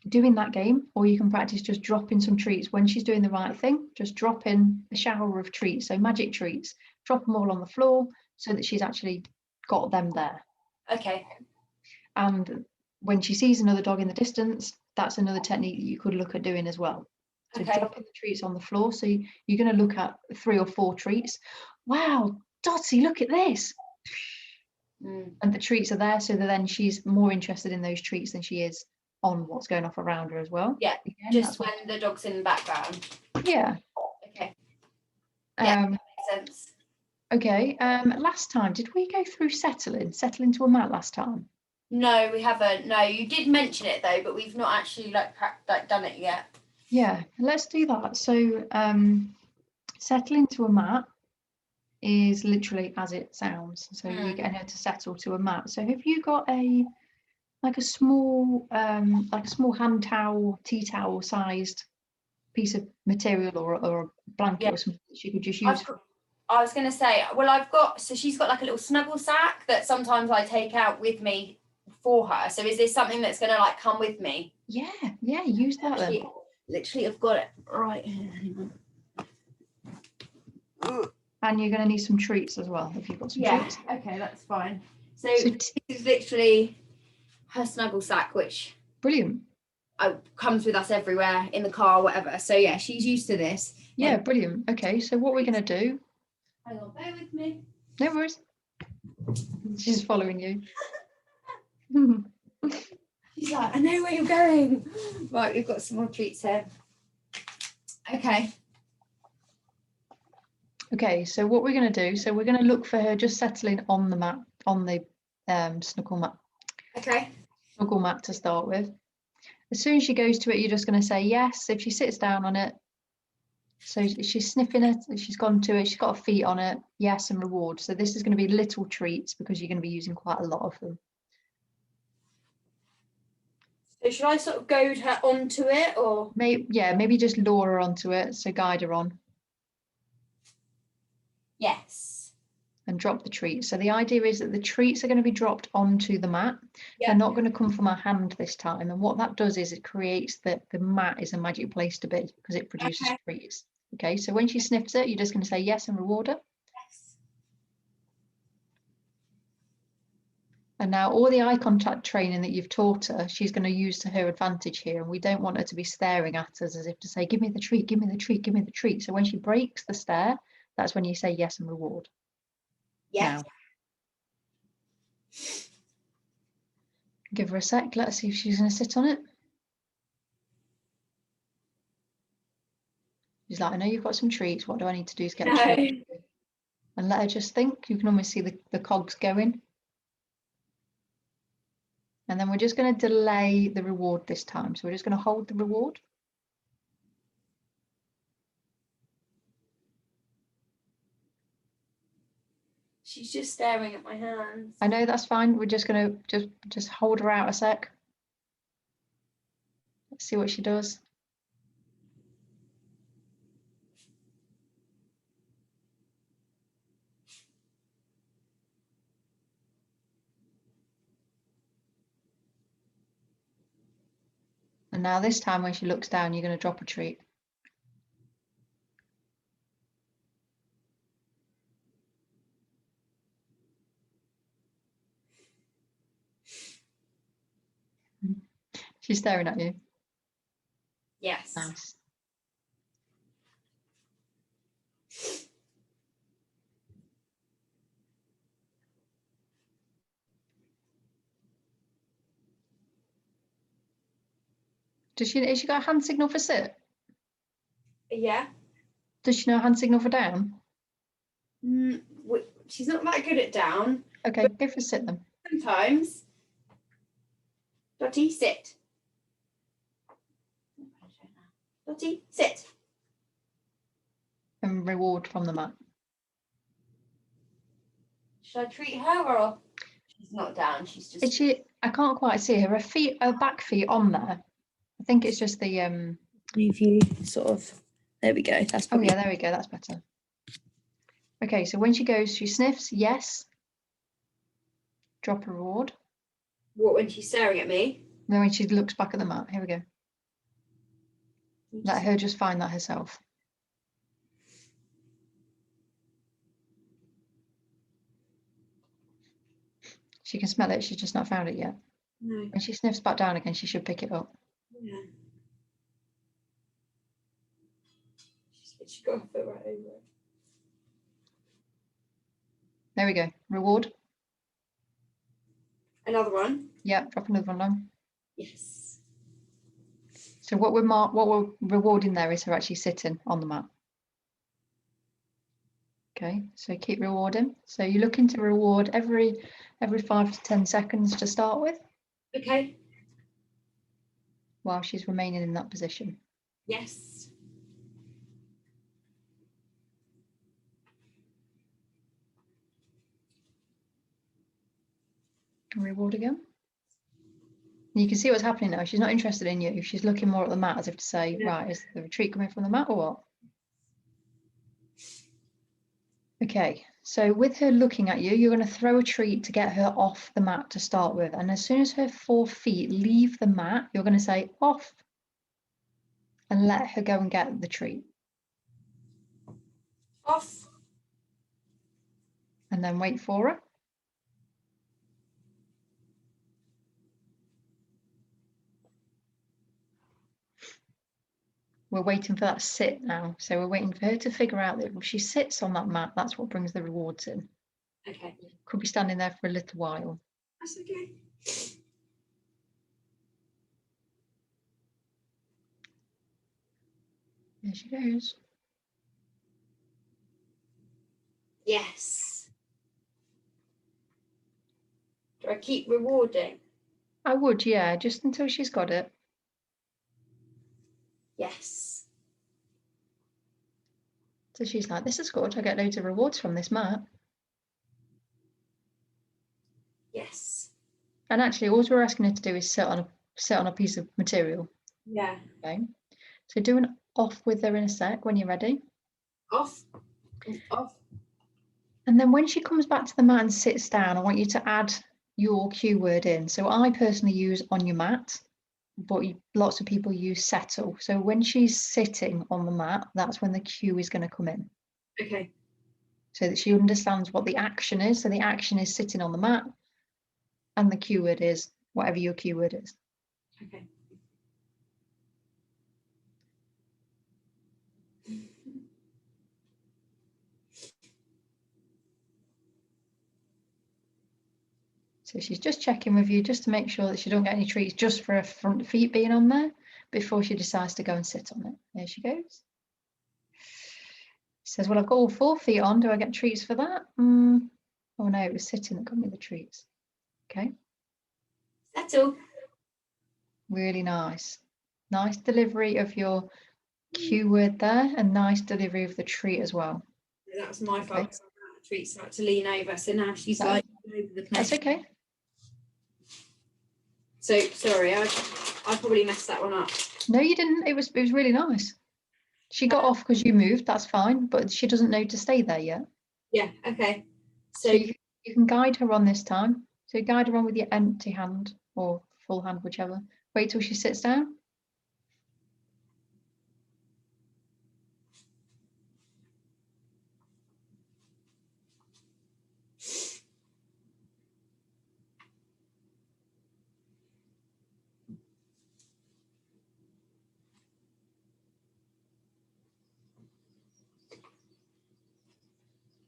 doing that game, or you can practice just dropping some treats when she's doing the right thing. Just drop in a shower of treats, so magic treats. Drop them all on the floor so that she's actually got them there. Okay. And when she sees another dog in the distance, that's another technique that you could look at doing as well. So Okay. dropping the treats on the floor. So you're going to look at 3 or 4 treats. Wow, Dottie, look at this. And the treats are there, so that then she's more interested in those treats than she is on what's going off around her as well. Yeah. Again, Just when the dog's in the background. Yeah. Okay. Yeah, that makes sense. Okay. Last time, did we go through settle to a mat last time? No, we haven't. No, you did mention it though, but we've not actually like done it yet. Yeah, let's do that. So settle into a mat is literally as it sounds. So you're getting her to settle to a mat. So have you got a small hand towel, tea towel sized piece of material or a blanket or something that she could just use? I was going to say, well, she's got like a little snuggle sack that sometimes I take out with me for her. So is this something that's going to like come with me? Yeah, use that then. Literally, I've got it right here. And you're going to need some treats as well if you've got some treats. Okay, that's fine. So this is literally her snuggle sack, which brilliant. Comes with us everywhere in the car or whatever. So yeah, she's used to this. Yeah, brilliant. Okay, so what we're going to do. Hang on, bear with me. No worries. She's following you. She's like, I know where you're going. Right, we've got some more treats here. Okay. Okay, so what we're going to do, so we're going to look for her just settling on the mat, on the snuggle mat. Okay. Snuggle mat to start with. As soon as she goes to it, you're just going to say yes. If she sits down on it, so she's sniffing it, she's gone to it, she's got her feet on it, yes, and reward. So this is going to be little treats because you're going to be using quite a lot of them. So should I sort of goad her onto it, or? Maybe just lure her onto it, so guide her on. Yes. And drop the treats. So the idea is that the treats are going to be dropped onto the mat. They're not going to come from our hand this time. And what that does is it creates that the mat is a magic place to be because it produces treats. Okay, so when she sniffs it, you're just going to say yes and reward her. Yes. And now all the eye contact training that you've taught her, she's going to use to her advantage here. And we don't want her to be staring at us as if to say, give me the treat, give me the treat, give me the treat. So when she breaks the stare, that's when you say yes and reward. Yes. Now, give her a sec. Let's see if she's going to sit on it. She's like, I know you've got some treats. What do I need to do to get a treat? And let her just think. You can almost see the cogs going. And then we're just going to delay the reward this time. So we're just going to hold the reward. She's just staring at my hands. I know, that's fine. We're just going to just hold her out a sec. Let's see what she does. And now this time when she looks down, you're going to drop a treat. She's staring at you. Yes. Nice. Has she got a hand signal for sit? Yeah. Does she know a hand signal for down? She's not that good at down. Okay, go for sit then. Sometimes. Dottie, sit. Dottie, sit. And reward from the mat. Should I treat her or she's not down? She's just. Is she? I can't quite see her. Her back feet on there. I think it's just the Review sort of. There we go. That's Oh yeah, there we go. That's better. Okay, so when she goes, she sniffs. Yes. Drop a reward. What, when she's staring at me? Then when she looks back at the mat, here we go. Let her just find that herself. She can smell it. She's just not found it yet. No. When she sniffs back down again, she should pick it up. Yeah. She got off it right over it. There we go. Reward. Another one? Yep, drop another one down. Yes. So what we're rewarding there is her actually sitting on the mat. Okay, so keep rewarding. So you're looking to reward every 5 to 10 seconds to start with. Okay. While she's remaining in that position. Yes. Reward again. And you can see what's happening now. She's not interested in you. She's looking more at the mat as if to say, Yeah. right, is the retreat coming from the mat or what? Okay, so with her looking at you, you're going to throw a treat to get her off the mat to start with. And as soon as her 4 feet leave the mat, you're going to say off and let her go and get the treat. Off. And then wait for her. We're waiting for that sit now. So we're waiting for her to figure out that if she sits on that mat, that's what brings the rewards in. Okay. Could be standing there for a little while. That's okay. There she goes. Yes. Do I keep rewarding? I would, yeah, just until she's got it. Yes. So she's like, this is good. I get loads of rewards from this mat. Yes. And actually, all we're asking her to do is sit on a piece of material. Yeah. Okay. So do an off with her in a sec when you're ready. Off. Off. And then when she comes back to the mat and sits down, I want you to add your cue word in. So I personally use on your mat. but lots of people use settle. So when she's sitting on the mat, that's when the cue is going to come in. Okay. So that she understands what the action is. So the action is sitting on the mat, and the cue word is whatever your cue word is. Okay. So she's just checking with you just to make sure that she don't get any treats just for her front feet being on there before she decides to go and sit on it. There she goes. She says, well, I've got all 4 feet on. Do I get treats for that? Oh no, it was sitting that got me the treats. Okay. Settle. Really nice. Nice delivery of your cue word there, and nice delivery of the treat as well. That was my fault because I treats like to lean over, so now she's like all over the place. That's okay. So sorry, I probably messed that one up. No, you didn't. It was really nice. She got off because you moved. That's fine, but she doesn't know to stay there yet. Yeah. Okay. So you can guide her on this time. So guide her on with your empty hand or full hand, whichever. Wait till she sits down.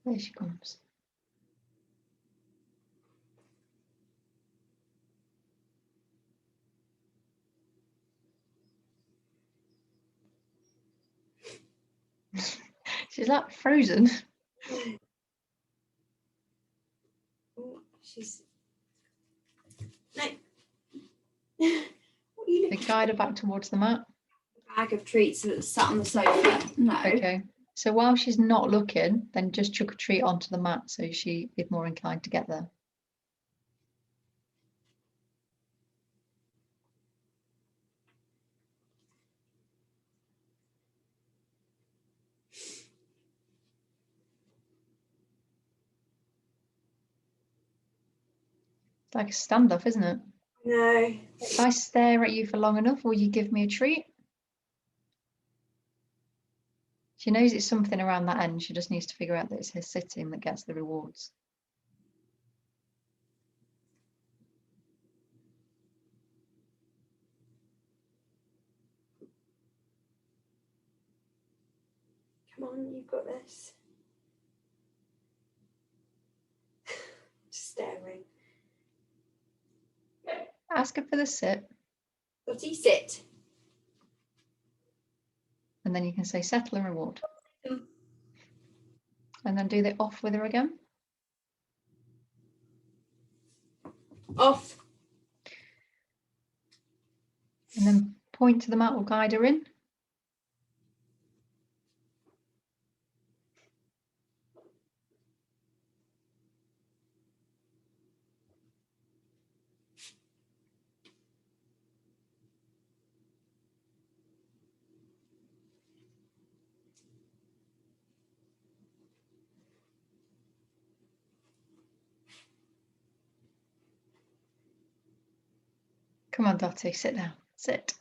There she comes. She's like frozen. Oh, she's no. What are you looking Guide her back towards the mat. bag of treats that's sat on the sofa? No. Okay. So while she's not looking, then just chuck a treat onto the mat so she is more inclined to get there. It's like a standoff, isn't it? No. If I stare at you for long enough, will you give me a treat? She knows it's something around that end. She just needs to figure out that it's her sitting that gets the rewards. Come on, you've got this. Just staring. Ask her for the sit. Dottie, sit. And then you can say settle and reward. Mm. And then do the off with her again. Off. And then point to the mat or guide her in. Come on, Dottie, sit down. Sit.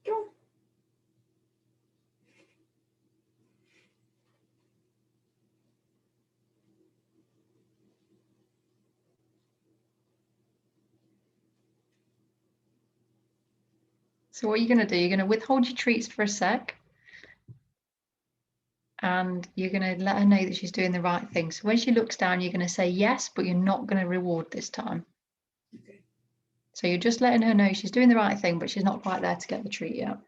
Go on. So what you're going to do, you're going to withhold your treats for a sec. And you're going to let her know that she's doing the right thing. So when she looks down, you're going to say yes, but you're not going to reward this time. Okay. So you're just letting her know she's doing the right thing, but she's not quite there to get the treat yet.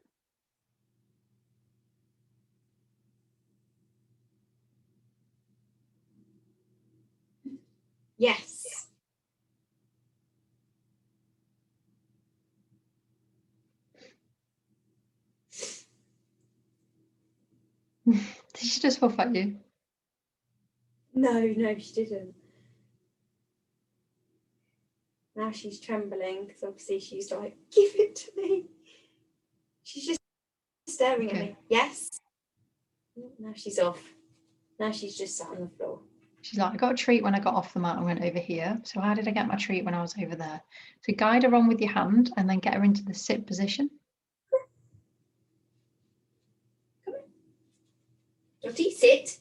Yes. Did she just huff at you? No, she didn't. Now she's trembling because obviously she's like, give it to me. She's just staring at me. Yes. Now she's off. Now she's just sat on the floor. She's like, I got a treat when I got off the mat and went over here. So how did I get my treat when I was over there? So guide her on with your hand and then get her into the sit position. Come on. Dotty, sit.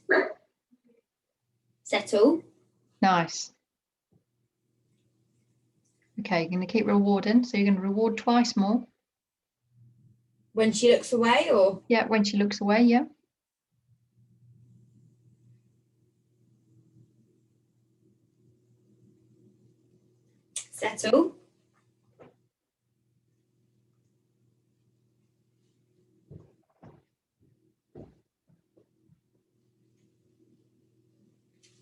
Settle. Nice. Okay, you're going to keep rewarding. So you're going to reward twice more. When she looks away, or? Yeah, when she looks away, yeah. Settle.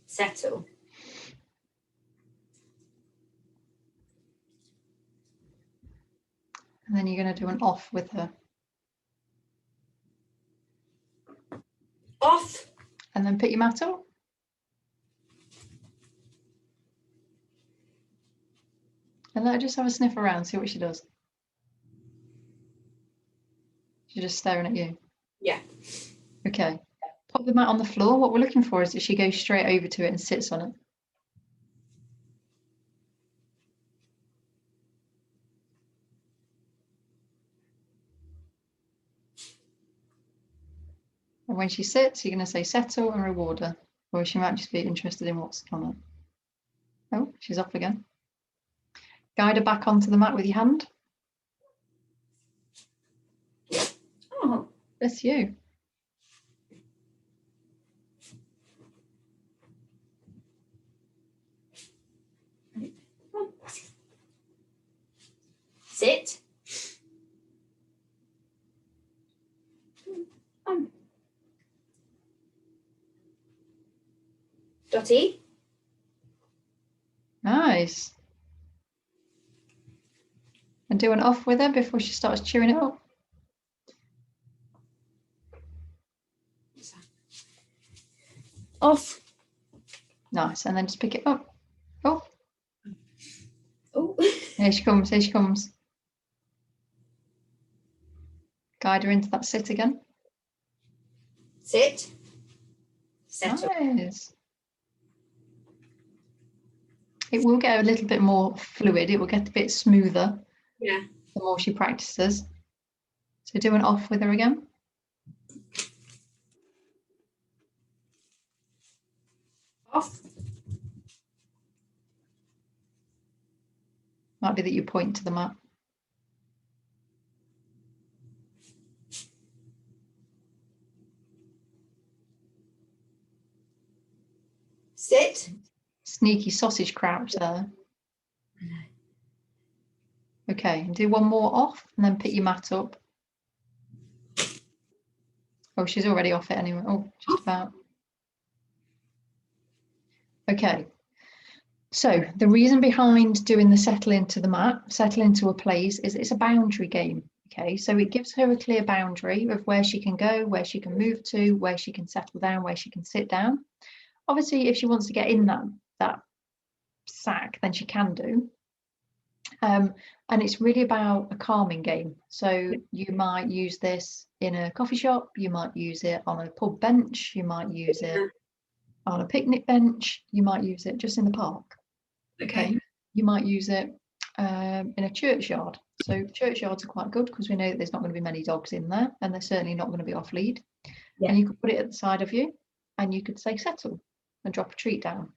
Settle. And then you're going to do an off with her. Off. And then put your mat up. And let her just have a sniff around, see what she does. She's just staring at you. Yeah. Okay. Pop the mat on the floor. What we're looking for is that she goes straight over to it and sits on it. And when she sits, you're going to say settle and reward her. Or she might just be interested in what's on it. Oh, she's off again. Guide her back onto the mat with your hand. Oh. That's you. Sit. Dotty. Nice. And do an off with her before she starts chewing it up. Off. Nice. And then just pick it up. Oh. Oh. Here she comes. Here she comes. Guide her into that sit again. Sit. Settle. Nice. It will get a little bit more fluid. It will get a bit smoother. Yeah. The more she practices. So do an off with her again. Off. Might be that you point to the mat. Sit. Sneaky sausage crouch there. Okay, and do one more off and then pick your mat up. Oh, she's already off it anyway. Oh, just about. Okay. So the reason behind doing the settle into the mat, settle into a place, is it's a boundary game. Okay, so it gives her a clear boundary of where she can go, where she can move to, where she can settle down, where she can sit down. Obviously, if she wants to get in that sack, then she can do. And it's really about a calming game. So you might use this in a coffee shop, you might use it on a pub bench, you might use it on a picnic bench, you might use it just in the park. Okay. You might use it in a churchyard. So churchyards are quite good because we know that there's not going to be many dogs in there and they're certainly not going to be off lead. Yeah. And you could put it at the side of you and you could say settle and drop a treat down.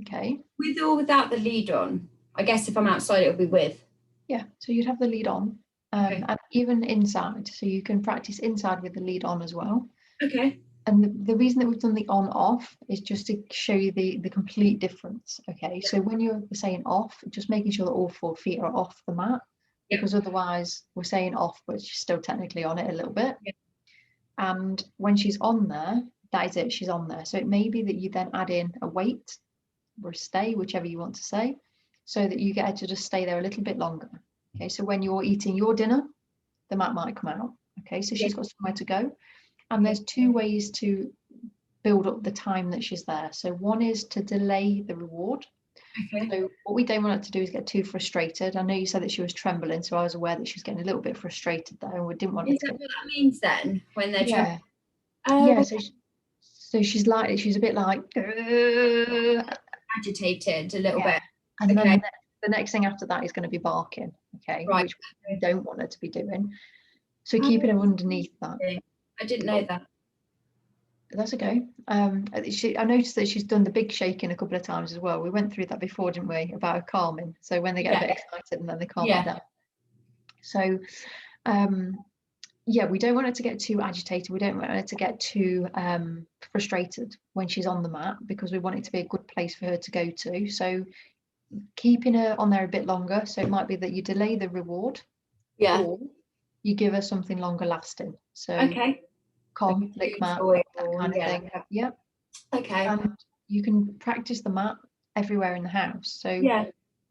Okay. With or without the lead on? I guess if I'm outside, it'll be with. Yeah, so you'd have the lead on, and even inside. So you can practice inside with the lead on as well. Okay. And the reason that we've done the on off is just to show you the complete difference. Okay, so when you're saying off, just making sure that all 4 feet are off the mat, because otherwise we're saying off, but she's still technically on it a little bit. Yeah. And when she's on there, that is it, she's on there. So it may be that you then add in a wait or a stay, whichever you want to say, so that you get her to just stay there a little bit longer. Okay, so when you're eating your dinner, the mat might come out. Okay, so she's got somewhere to go. And there's two ways to build up the time that she's there. So one is to delay the reward. Okay. So what we don't want her to do is get too frustrated. I know you said that she was trembling, so I was aware that she was getting a little bit frustrated there, and we didn't want her Is to that get... what that means then when they're Yeah. Oh, Yeah, so she's a bit like agitated a little yeah. bit. And Okay. then the next thing after that is going to be barking, okay, Right. which we don't want her to be doing. So keeping her underneath that. I didn't know that. That's okay. I noticed that she's done the big shaking a couple of times as well. We went through that before, didn't we, about her calming. So when they get a bit excited and then they calm back down. So yeah, we don't want her to get too agitated. We don't want her to get too frustrated when she's on the mat, because we want it to be a good place for her to go to. So keeping her on there a bit longer. So it might be that you delay the reward, or you give her something longer lasting. So calm, lick mat, that kind of thing. Yeah. Okay. And you can practice the mat everywhere in the house. So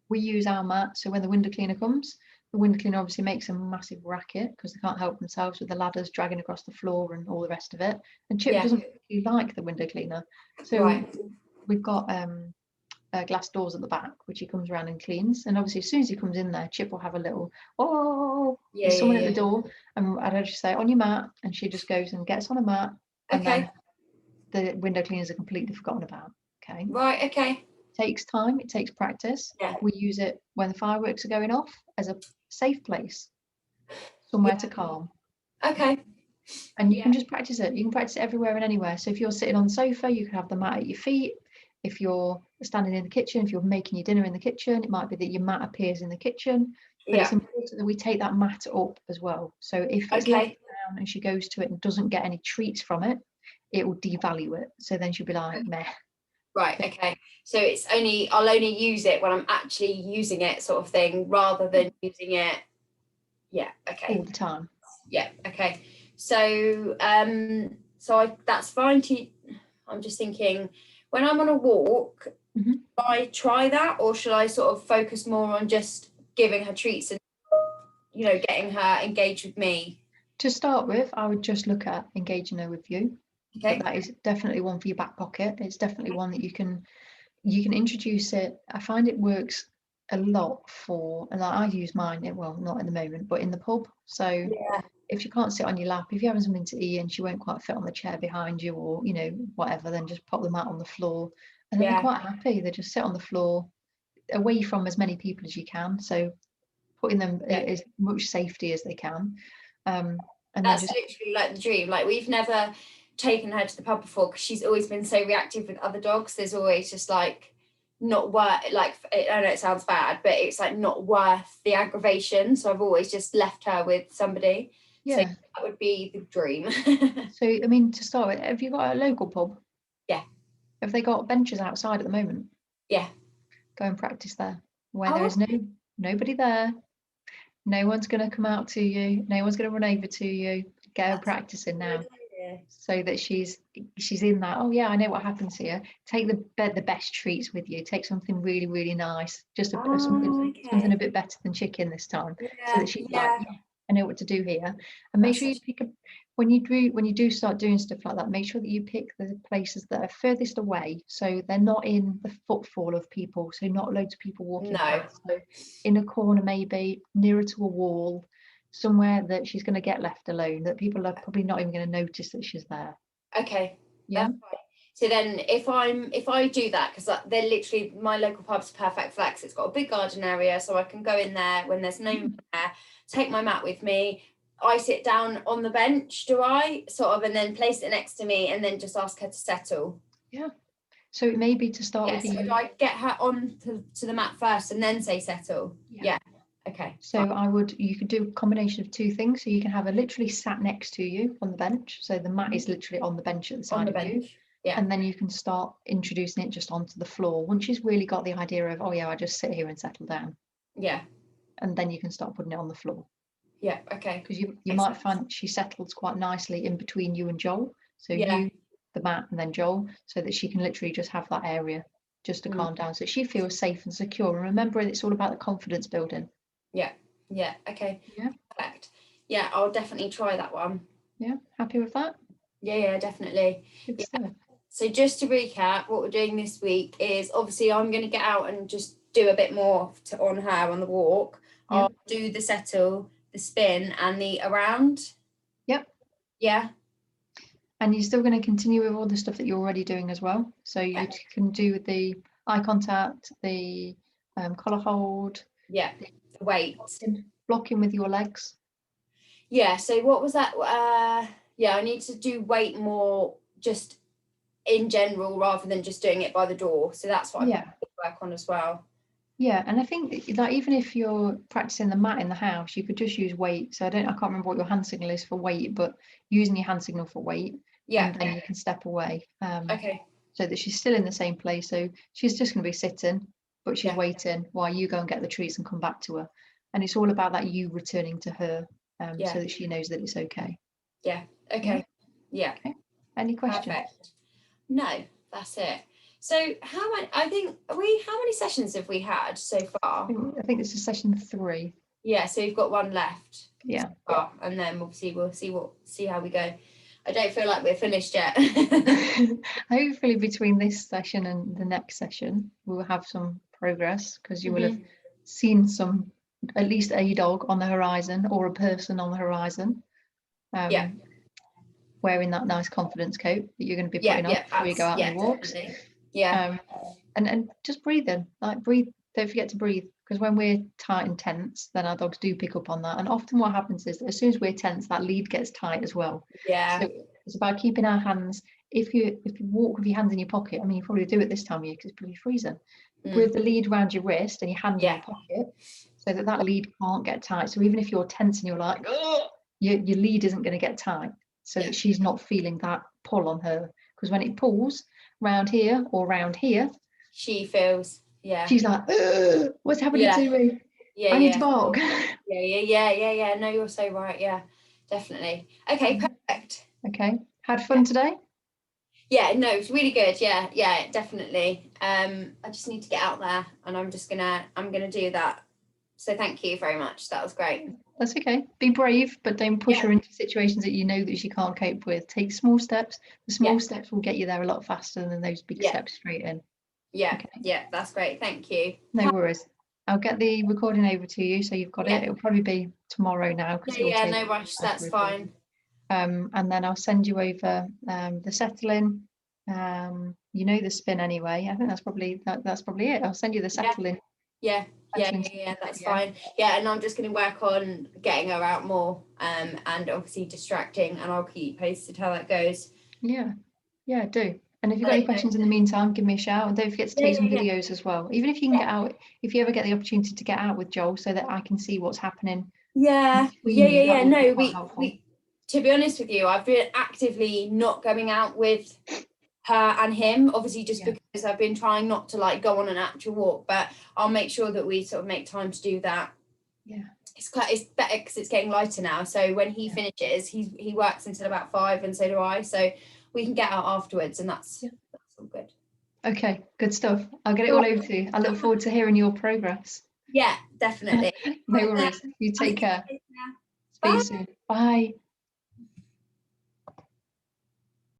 we use our mat. So when the window cleaner comes, the window cleaner obviously makes a massive racket because they can't help themselves with the ladders dragging across the floor and all the rest of it. And Chip doesn't really like the window cleaner. So we've got glass doors at the back, which he comes around and cleans. And obviously, as soon as he comes in there, Chip will have a little, there's someone at the door. And I'd just say, on your mat. And she just goes and gets on a mat. And then the window cleaners are completely forgotten about. Okay. Right. Okay. Takes time, it takes practice. We use it when the fireworks are going off as a safe place, somewhere to calm. Okay. And you can just practice it. You can practice it everywhere and anywhere. So if you're sitting on the sofa, you can have the mat at your feet. If you're standing in the kitchen, if you're making your dinner in the kitchen, it might be that your mat appears in the kitchen. But it's important that we take that mat up as well. So if it's left down and she goes to it and doesn't get any treats from it, it will devalue it. So then she'll be like, meh. Right. Okay. So I'll only use it when I'm actually using it, sort of thing, rather than using it. Yeah. Okay. All the time. Yeah. Okay. So that's fine. I'm just thinking, when I'm on a walk, should I try that, or should I sort of focus more on just giving her treats and, getting her engaged with me? To start with, I would just look at engaging her with you. Okay. But that is definitely one for your back pocket. It's definitely one that you can introduce it. I find it works a lot and I use mine, well, not at the moment, but in the pub. So if you can't sit on your lap, if you're having something to eat and she won't quite fit on the chair behind you, or whatever, then just pop the mat on the floor, and they're quite happy. They just sit on the floor away from as many people as you can, so putting them as much safety as they can. And that's literally like the dream. Like, we've never taken her to the pub before because she's always been so reactive with other dogs. There's always just like not worth, like, I know it sounds bad, but it's like not worth the aggravation. So I've always just left her with somebody. So that would be the dream. So I mean, to start with, have you got a local pub? Yeah. Have they got benches outside at the moment? Yeah. Go and practice there, where there is nobody there. No one's going to come out to you. No one's going to run over to you. Get her practicing now, so that she's in that. Oh yeah, I know what happens here. Take the best treats with you. Take something really, really nice. Just something a bit better than chicken this time, so that she's like, I know what to do here. And make sure you pick up when you do start doing stuff like that. Make sure that you pick the places that are furthest away, so they're not in the footfall of people. So not loads of people walking past. So in a corner, maybe nearer to a wall, somewhere that she's going to get left alone, that people are probably not even going to notice that she's there. Okay. Yeah. So then if I do that, because they're literally, my local pub's perfect flex. It's got a big garden area, so I can go in there when there's no one there, take my mat with me. I sit down on the bench, do I? Sort of, and then place it next to me and then just ask her to settle. Yeah. So it may be to start with. Should I get her on to the mat first and then say settle? Yeah. Okay. So you could do a combination of two things. So you can have her literally sat next to you on the bench. So the mat is literally on the bench at the side of you. Yeah. And then you can start introducing it just onto the floor. Once she's really got the idea of, oh yeah, I just sit here and settle down. Yeah. And then you can start putting it on the floor. Yeah. Okay. Because you might find she settles quite nicely in between you and Joel. So you, the mat, and then Joel, so that she can literally just have that area just to calm down, so she feels safe and secure. And remember, it's all about the confidence building. Yeah. Okay. Yeah. Perfect. Yeah, I'll definitely try that one. Yeah. Happy with that? Yeah, definitely. Good Yeah. stuff. So just to recap, what we're doing this week is obviously I'm going to get out and just do a bit more on her on the walk. Yeah. I'll do the settle, the spin, and the around. Yep. Yeah. And you're still going to continue with all the stuff that you're already doing as well. So you can do the eye contact, the collar hold. Yeah. The weight. Blocking with your legs. Yeah. So what was that? Yeah, I need to do weight more just in general rather than just doing it by the door. So that's what I'm going to work on as well. Yeah, and I think like even if you're practicing the mat in the house, you could just use weight. So I can't remember what your hand signal is for weight, but using your hand signal for weight, and then you can step away. Okay. So that she's still in the same place. So she's just going to be sitting, but she's waiting while you go and get the treats and come back to her. And it's all about that you returning to her, so that she knows that it's okay. Yeah. Okay. Yeah. Okay. Any questions? Perfect. No, that's it. So how many sessions have we had so far? I think this is session 3. Yeah, so we've got one left. Yeah. And then obviously we'll see how we go. I don't feel like we're finished yet. Hopefully between this session and the next session we'll have some progress, because you will have seen at least a dog on the horizon or a person on the horizon. Wearing that nice confidence coat that you're going to be putting on before you go out on your walks. Definitely. And just breathing, breathe. Don't forget to breathe, because when we're tight and tense, then our dogs do pick up on that. And often what happens is that as soon as we're tense, that lead gets tight as well. So it's about keeping our hands. If you walk with your hands in your pocket, I mean, you probably do it this time of year because it's pretty freezing. With the lead around your wrist and your hand in your pocket, so that lead can't get tight. So even if you're tense and you're like, oh, your lead isn't going to get tight, so that she's not feeling that pull on her. Because when it pulls round here or round here, she feels, she's like, what's happening to me? I need to bark. Yeah. No, you're so right. Yeah, definitely. Okay, perfect. Okay, had fun today? Yeah, no, it's really good. Yeah, definitely. I just need to get out there, and I'm gonna do that. So thank you very much. That was great. That's okay. Be brave, but don't push her into situations that you know that she can't cope with. Take small steps. The small steps will get you there a lot faster than those big steps straight in. Yeah, that's great. Thank you. No worries. I'll get the recording over to you, so you've got it. It'll probably be tomorrow now. Yeah, no rush. That's fine. And then I'll send you over the settling. You know the spin anyway. I think that's probably it. I'll send you the settling. Yeah, that's fine. Yeah, and I'm just going to work on getting her out more, and obviously distracting, and I'll keep you posted how that goes. Yeah, do. And if you've got any questions in the meantime, give me a shout, and don't forget to take some videos as well. Even if you can get out, if you ever get the opportunity to get out with Joel, so that I can see what's happening. No, we to be honest with you, I've been actively not going out with her and him, obviously just because I've been trying not to like go on an actual walk, but I'll make sure that we sort of make time to do that. It's better because it's getting lighter now, so when he finishes, he works until about 5, and so do I, so we can get out afterwards, and that's all good. Okay, good stuff. I'll get it all over to you. I look forward to hearing your progress. Yeah, definitely. No worries. You take care. Speak soon. Bye.